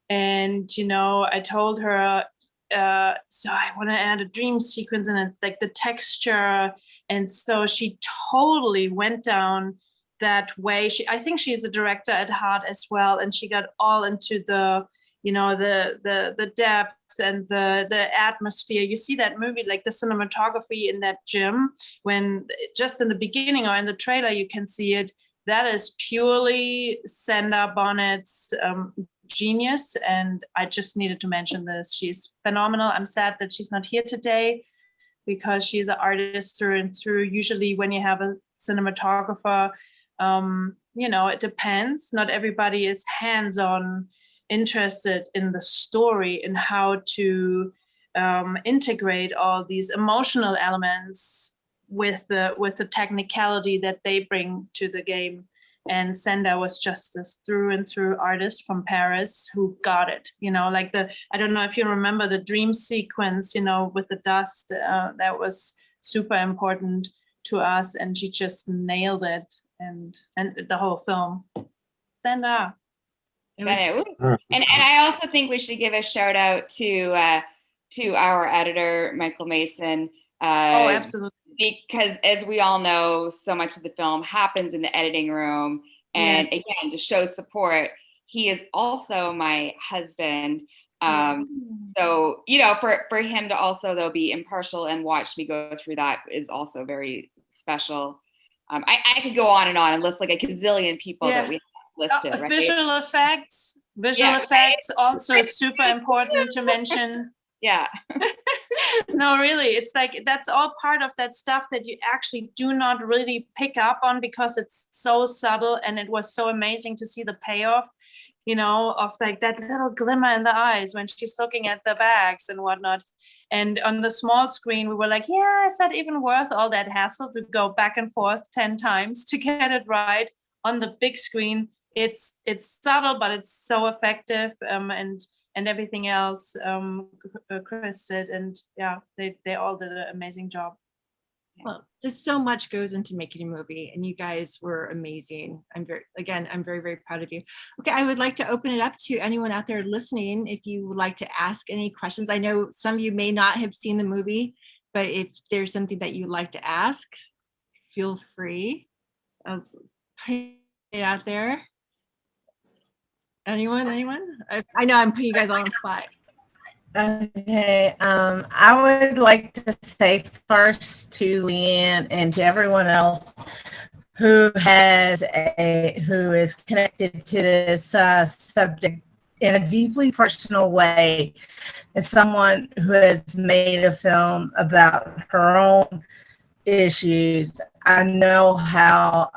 and I told her, so I want to add a dream sequence in it, like the texture, and so she totally went down that way. I think she's a director at heart as well, and she got all into the the depth and the atmosphere. You see that movie, like the cinematography in that gym, when just in the beginning or in the trailer you can see it. That is purely Sandra Bonnet's genius, and I just needed to mention this. She's phenomenal. I'm sad that she's not here today because she's an artist through and through. Usually when you have a cinematographer, it depends. Not everybody is hands-on interested in the story and how to integrate all these emotional elements with the technicality that they bring to the game. And Sandra was just this through and through artist from Paris who got it, like I don't know if you remember the dream sequence, with the dust, that was super important to us, and she just nailed it, and the whole film. Sandra. And I also think we should give a shout out to our editor, Michael Mason. Oh, absolutely. Because as we all know, so much of the film happens in the editing room. And again, to show support, he is also my husband. So, for him to also though be impartial and watch me go through that is also very special. I could go on and list like a gazillion people that we have listed. Right? Visual effects also super important to mention. Yeah. No, really, it's like that's all part of that stuff that you actually do not really pick up on because it's so subtle, and it was so amazing to see the payoff, of like that little glimmer in the eyes when she's looking at the bags and whatnot. And on the small screen, we were like, yeah, is that even worth all that hassle to go back and forth 10 times to get it right? On the big screen, it's subtle, but it's so effective, and everything else Chris did, and they all did an amazing job. Well, just so much goes into making a movie, and you guys were amazing. I'm very, very proud of you. Okay, I would like to open it up to anyone out there listening. If you would like to ask any questions, I know some of you may not have seen the movie, but if there's something that you'd like to ask, feel free. Put it out there. Anyone? I know I'm putting you guys on the spot. Okay, I would like to say first to Leanne and to everyone else who is connected to this subject in a deeply personal way, as someone who has made a film about her own issues. I know how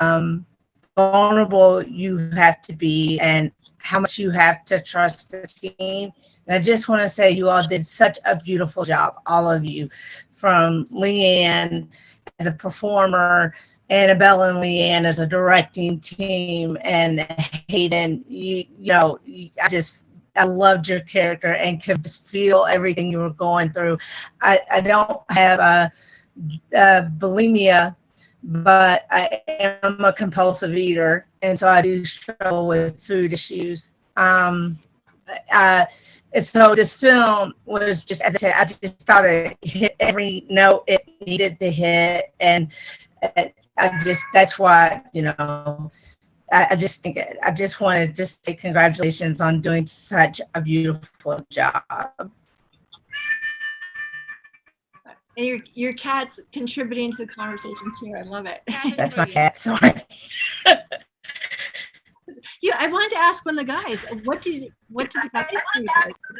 vulnerable you have to be and how much you have to trust the team. And I just want to say you all did such a beautiful job, all of you, from Leanne as a performer, Anabelle and Leanne as a directing team, and Hayden, I loved your character and could just feel everything you were going through. I don't have a bulimia, but I am a compulsive eater, and so I do struggle with food issues. And so this film was just, as I said, I just thought it hit every note it needed to hit, and that's why, I just think I just want to say congratulations on doing such a beautiful job. And your cat's contributing to the conversation too. I love it. That's my cat. Sorry. Yeah, I wanted to ask one of the guys, what did the guys do?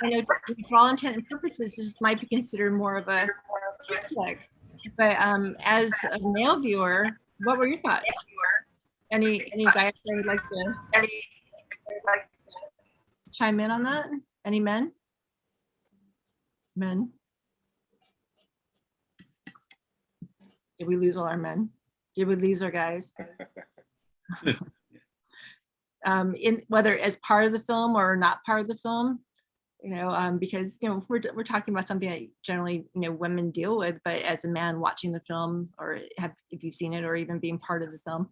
I know for all intent and purposes, this might be considered more of a chick flick, but as a male viewer, what were your thoughts? Any guys that would like to chime in on that? Any men? Men? Did we lose all our men? Did we lose our guys? in whether as part of the film or not part of the film, because we're talking about something that generally women deal with, but as a man watching the film, or if you've seen it or even being part of the film,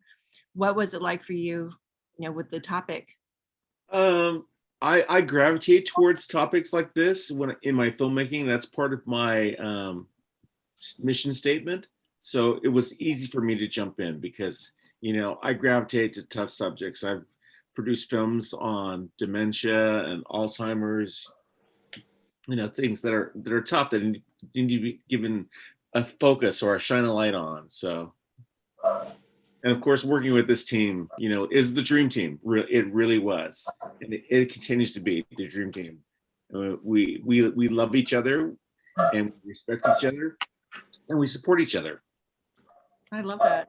what was it like for you, with the topic? I gravitate towards topics like this when in my filmmaking. That's part of my mission statement. So it was easy for me to jump in because I gravitate to tough subjects. I've produced films on dementia and Alzheimer's, things that are tough that need to be given a focus or a shine a light on. So, and of course, working with this team, is the dream team. It really was, and it continues to be the dream team. We love each other, and we respect each other, and we support each other. I love that.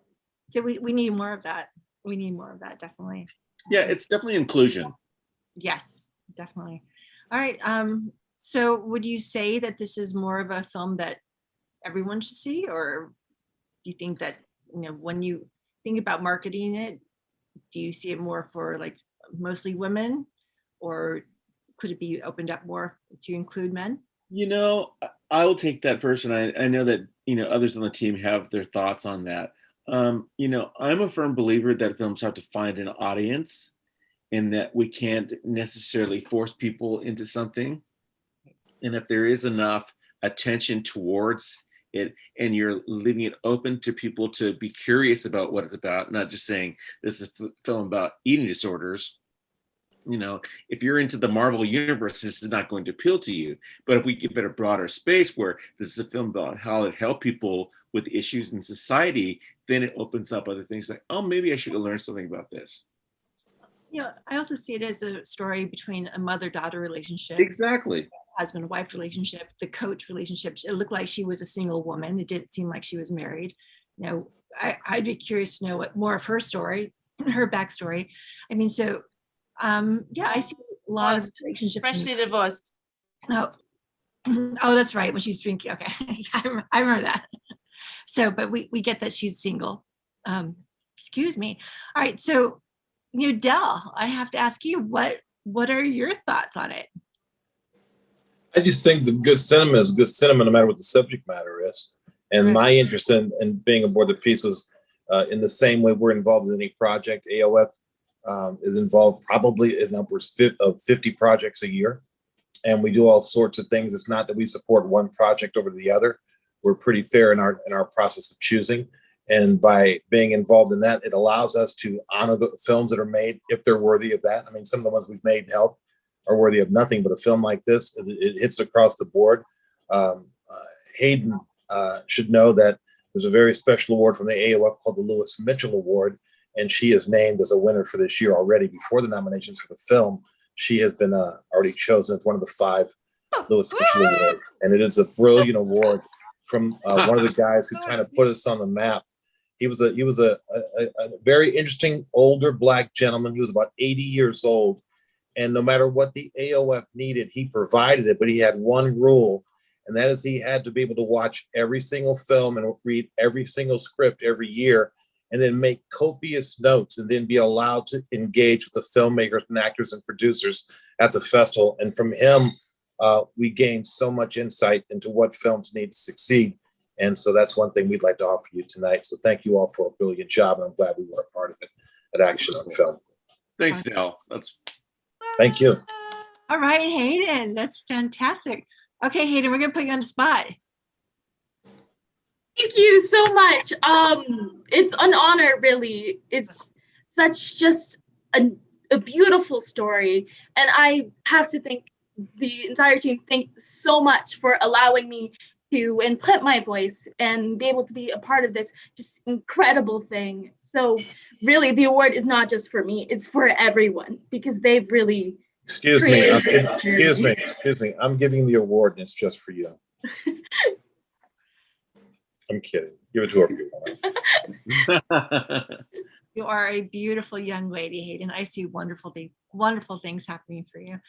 So we need more of that. We need more of that, definitely. Yeah, it's definitely inclusion. Yes, definitely. All right. So would you say that this is more of a film that everyone should see, or do you think that when you think about marketing it, do you see it more for like mostly women, or could it be opened up more to include men? I will take that first, and I know that others on the team have their thoughts on that. I'm a firm believer that films have to find an audience, and that we can't necessarily force people into something. And if there is enough attention towards it, and you're leaving it open to people to be curious about what it's about, not just saying this is a film about eating disorders. If you're into the Marvel universe, this is not going to appeal to you. But if we give it a broader space where this is a film about how to help people with issues in society, then it opens up other things like, oh, maybe I should have learned something about this. I also see it as a story between a mother-daughter relationship. Exactly. Husband-wife relationship, the coach relationship. It looked like she was a single woman. It didn't seem like she was married. I'd be curious to know what more of her story, her backstory. I mean, so I see a lot of relationships. Freshly divorced. Oh, that's right. When she's drinking. Okay, I remember that. So, but we get that she's single. Excuse me. All right. So, Del, I have to ask you, what are your thoughts on it? I just think the good cinema is good cinema no matter what the subject matter is. And Right. my interest in being aboard the piece was in the same way we're involved in any project. AOF is involved probably in upwards of 50 projects a year. And we do all sorts of things. It's not that we support one project over the other. We're pretty fair in our process of choosing. And by being involved in that, it allows us to honor the films that are made if they're worthy of that. I mean, some of the ones we've made and helped are worthy of nothing, but a film like this, it hits across the board. Hayden should know that there's a very special award from the AOF called the Lewis Mitchell Award, and she is named as a winner for this year already. Before the nominations for the film, she has been already chosen as one of the 5 Lewis Mitchell Awards, and it is a brilliant award from one of the guys who kind of put us on the map. He was a very interesting older Black gentleman. He was about 80 years old. And no matter what the AOF needed, he provided it. But he had one rule, and that is he had to be able to watch every single film and read every single script every year, and then make copious notes, and then be allowed to engage with the filmmakers and actors and producers at the festival. And from him, we gained so much insight into what films need to succeed. And so that's one thing we'd like to offer you tonight. So thank you all for a brilliant job, and I'm glad we were a part of it at Action on Film. Thanks, Del. Thank you. All right, Hayden, that's fantastic. Okay, Hayden, we're gonna put you on the spot. Thank you so much. It's an honor, really. It's such just a beautiful story. And I have to thank the entire team. Thank you so much for allowing me to input my voice and be able to be a part of this just incredible thing. So really, the award is not just for me, it's for everyone, because they've really Excuse me. I'm giving the award, and it's just for you. I'm kidding. Give it to her if you want. You are a beautiful young lady, Hayden. I see wonderful things happening for you.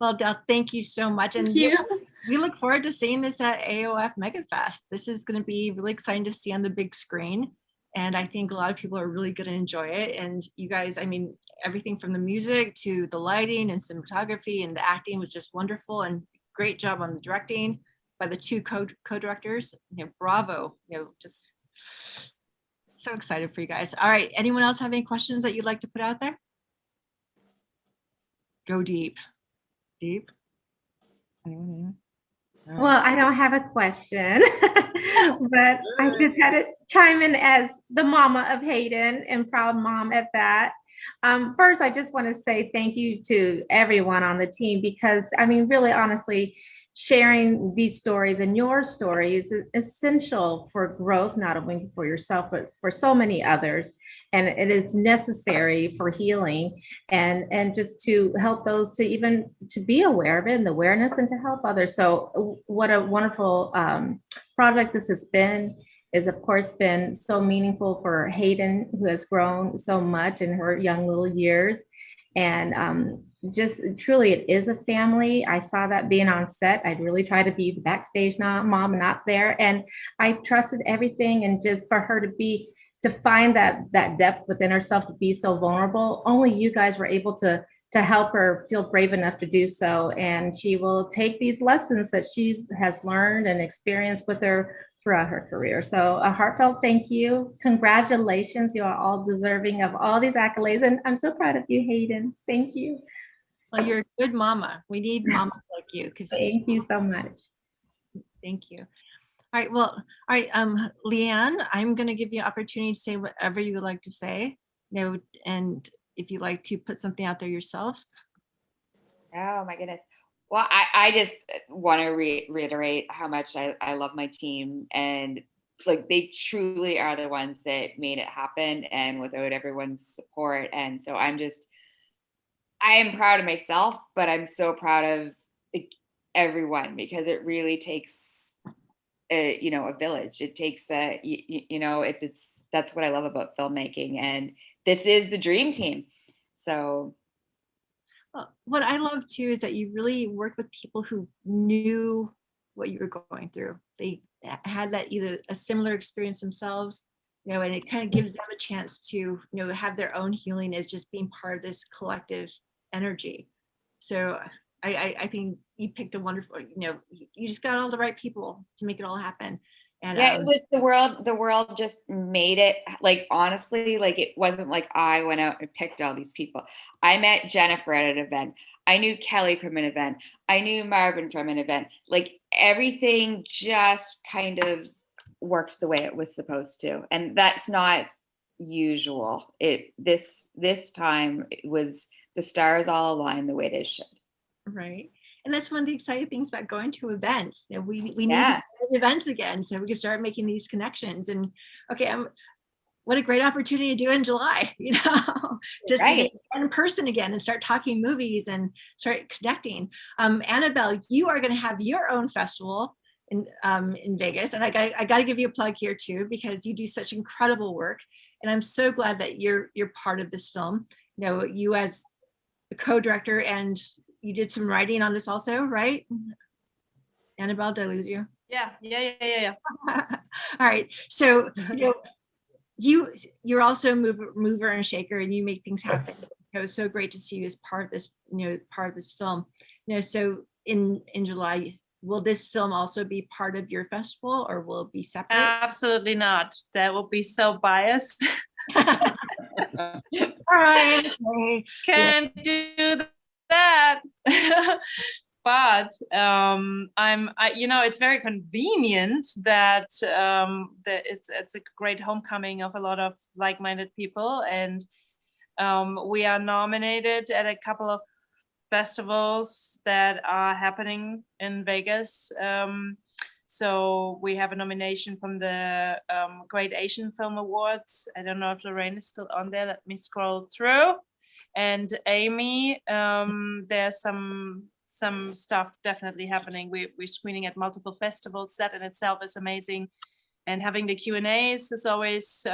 Well, Del, thank you so much. And we look forward to seeing this at AOF MegaFest. This is going to be really exciting to see on the big screen. And I think a lot of people are really going to enjoy it. And you guys, I mean, everything from the music to the lighting and cinematography and the acting was just wonderful, and great job on the directing by the two co-directors. Bravo, just so excited for you guys. All right, anyone else have any questions that you'd like to put out there? Go deep. Well, I don't have a question, but I just had to chime in as the mama of Hayden, and proud mom at that. First, I just want to say thank you to everyone on the team, because I mean, really honestly, sharing these stories and your stories is essential for growth, not only for yourself, but for so many others. And it is necessary for healing and just to help those to even to be aware of it, and the awareness, and to help others. So what a wonderful project this has been. Is of course been so meaningful for Hayden, who has grown so much in her young little years. And just truly, it is a family. I saw that being on set. I'd really try to be the backstage mom, not there. And I trusted everything. And just for her to find that depth within herself, to be so vulnerable, only you guys were able to help her feel brave enough to do so. And she will take these lessons that she has learned and experienced with her throughout her career. So a heartfelt thank you. Congratulations. You are all deserving of all these accolades. And I'm so proud of you, Hayden. Thank you. Well, you're a good mama. We need mamas like you. Thank you so much. Thank you. All right. Well, all right. Leanne, I'm going to give you an opportunity to say whatever you would like to say. And if you'd like to put something out there yourself. Oh my goodness. Well, I just want to reiterate how much I love my team, and like they truly are the ones that made it happen, and without everyone's support. And so I am proud of myself, but I'm so proud of everyone, because it really takes a village. It takes that's what I love about filmmaking, and this is the dream team. So well, what I love too is that you really work with people who knew what you were going through. They had that either a similar experience themselves, and it kind of gives them a chance to, have their own healing as just being part of this collective energy. So I think you picked a wonderful, you just got all the right people to make it all happen. And yeah, it was the world just made it. Like, honestly, like it wasn't like I went out and picked all these people. I met Jennifer at an event. I knew Kelly from an event. I knew Marvin from an event. Like, everything just kind of worked the way it was supposed to. And that's not usual. This time it was, the stars all aligned the way they should. Right. And that's one of the exciting things about going to events. We need events again, so we can start making these connections. And okay, what a great opportunity to do in July, just to get in person again and start talking movies and start connecting. Anabelle, you are going to have your own festival in Vegas, and I got to give you a plug here too, because you do such incredible work, and I'm so glad that you're part of this film. You as the co-director, and you did some writing on this also, right? Anabelle, did I lose you? Yeah. All right. So, you're also a mover and shaker, and you make things happen. So it was so great to see you as part of this, part of this film. So in July, will this film also be part of your festival, or will it be separate? Absolutely not. That will be so biased. All right. Okay. Can't do that. But it's very convenient that it's a great homecoming of a lot of like-minded people, and we are nominated at a couple of festivals that are happening in Vegas. So we have a nomination from the Great Asian Film Awards. I don't know if Lorraine is still on there. Let me scroll through. And Amy, there's some stuff definitely happening. We're screening at multiple festivals. That in itself is amazing. And having the Q&As is always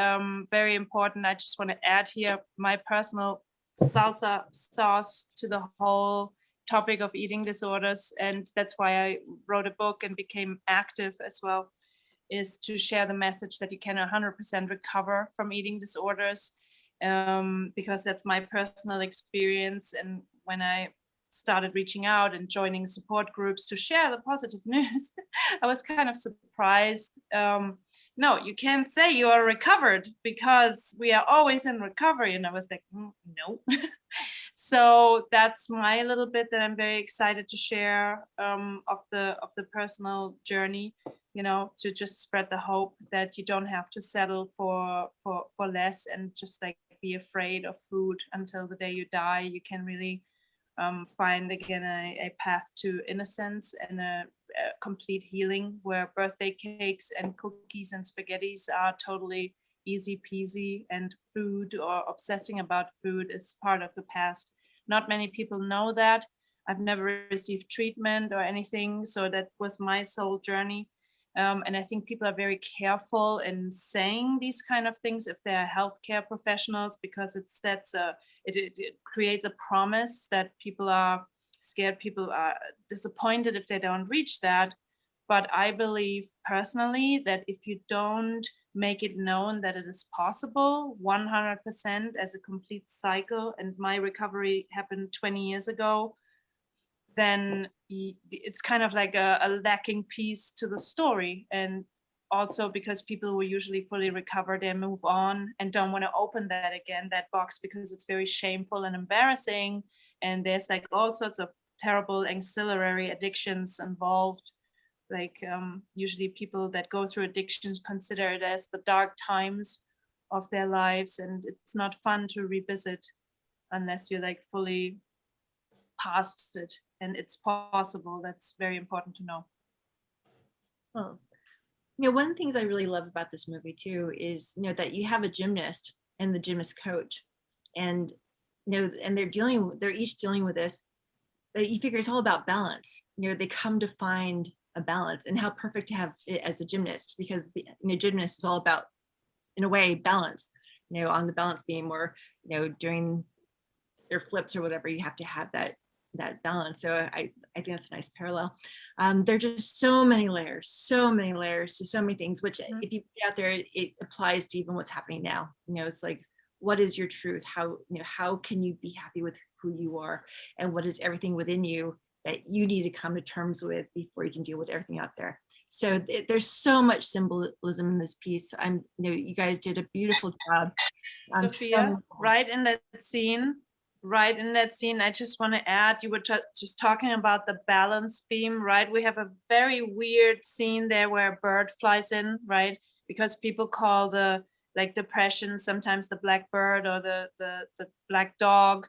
very important. I just want to add here my personal salsa sauce to the whole topic of eating disorders. And that's why I wrote a book and became active as well. is to share the message that you can 100% recover from eating disorders, because that's my personal experience. And when I started reaching out and joining support groups to share the positive news, I was kind of surprised. No, you can't say you are recovered because we are always in recovery. And I was like, no. So that's my little bit that I'm very excited to share of the personal journey, you know, to just spread the hope that you don't have to settle for less and just like be afraid of food until the day you die. You can really find again a path to innocence and a complete healing, where birthday cakes and cookies and spaghettis are totally easy peasy, and food or obsessing about food is part of the past. Not many people know that. I've never received treatment or anything, so that was my soul journey. And I think people are very careful in saying these kind of things if they're healthcare professionals, because it sets it creates a promise that people are scared, people are disappointed if they don't reach that. But I believe personally that if you don't make it known that it is possible 100% as a complete cycle, and my recovery happened 20 years ago, then it's kind of like a lacking piece to the story. And also because people who usually fully recover, they move on and don't want to open that again, that box, because it's very shameful and embarrassing. And there's like all sorts of terrible ancillary addictions involved. Like usually people that go through addictions consider it as the dark times of their lives, and it's not fun to revisit unless you're like fully past it. And it's possible. That's very important to know. Well, you know, one of the things I really love about this movie too is, you know, that you have a gymnast and the gymnast coach, and you know, and they're each dealing with this. But you figure it's all about balance. You know, they come to find a balance, and how perfect to have it as a gymnast, because you know, gymnast is all about, in a way, balance. You know, on the balance beam, or you know, during their flips or whatever, you have to have that balance. So I think that's a nice parallel. There are just so many layers to so many things, which if you put out there, it applies to even what's happening now. You know, it's like, what is your truth? How can you be happy with who you are, and what is everything within you that you need to come to terms with before you can deal with everything out there. So there's so much symbolism in this piece. You know, you guys did a beautiful job. Sophia, right in that scene, I just want to add, you were just talking about the balance beam, right? We have a very weird scene there where a bird flies in, right? Because people call the like depression sometimes the black bird or the black dog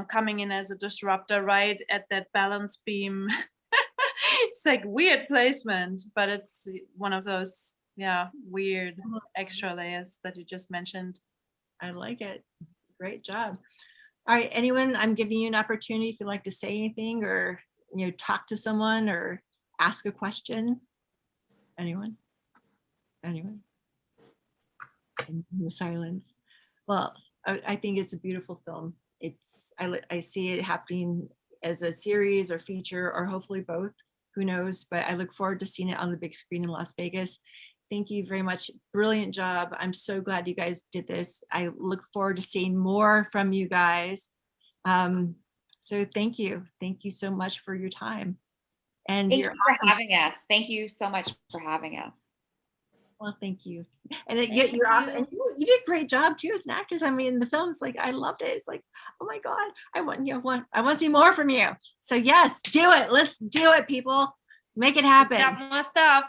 coming in as a disruptor, right at that balance beam. It's like weird placement, but it's one of those weird extra layers that you just mentioned. I like it. Great job. All right, anyone, I'm giving you an opportunity if you'd like to say anything, or you know, talk to someone or ask a question. Anyone? In the silence. Well, I think it's a beautiful film. I see it happening as a series or feature, or hopefully both, who knows, but I look forward to seeing it on the big screen in Las Vegas. Thank you very much. Brilliant job. I'm so glad you guys did this. I look forward to seeing more from you guys. So thank you. Thank you so much for your time. And thank you're you for awesome. having us. Thank you so much for having us. Well, thank you. And you're awesome. And you did a great job too as an actress. I mean, the film's like, I loved it. It's like, oh my God, I want to see more from you. So yes, do it. Let's do it, people. Make it happen. Got more stuff.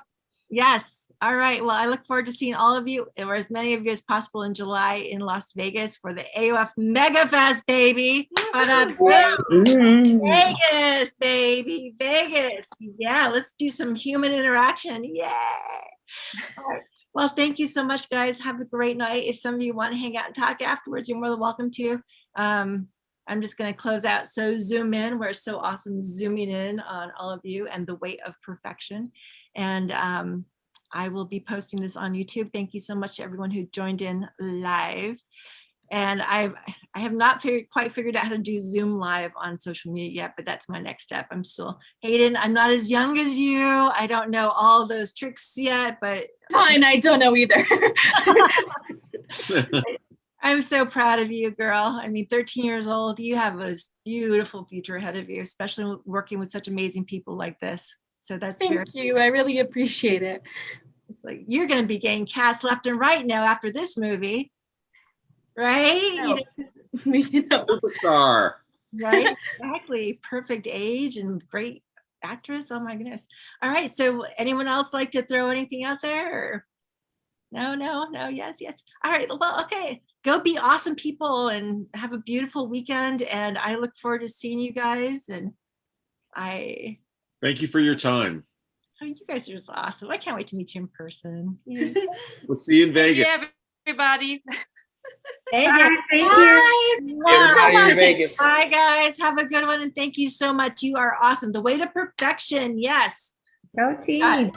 Yes. All right. Well, I look forward to seeing all of you, or as many of you as possible, in July in Las Vegas for the AOF Mega Fest, baby. Vegas, baby. Vegas. Yeah, let's do some human interaction. Yay. All right. Well, thank you so much, guys. Have a great night. If some of you want to hang out and talk afterwards, you're more than welcome to. I'm just going to close out. So zoom in. We're so awesome zooming in on all of you and the weight of perfection. And I will be posting this on YouTube. Thank you so much to everyone who joined in live. And I have not quite figured out how to do Zoom live on social media yet, but that's my next step. I'm still, Hayden, I'm not as young as you. I don't know all those tricks yet, but. Fine, I don't know either. I'm so proud of you, girl. I mean, 13 years old, you have a beautiful future ahead of you, especially working with such amazing people like this. So that's Thank you. I really appreciate it. It's like, you're going to be getting cast left and right now after this movie, right? No. Superstar. Right, exactly. Perfect age and great actress. Oh my goodness. All right. So anyone else like to throw anything out there? Or? No, yes. All right. Well, okay. Go be awesome people and have a beautiful weekend. And I look forward to seeing you guys. And thank you for your time. Oh, you guys are just awesome. I can't wait to meet you in person. We'll see you in Vegas. Yeah, everybody. Thank you. Thank you. Everybody in Vegas. Bye, guys. Have a good one. And thank you so much. You are awesome. The way to perfection. Yes. Go team.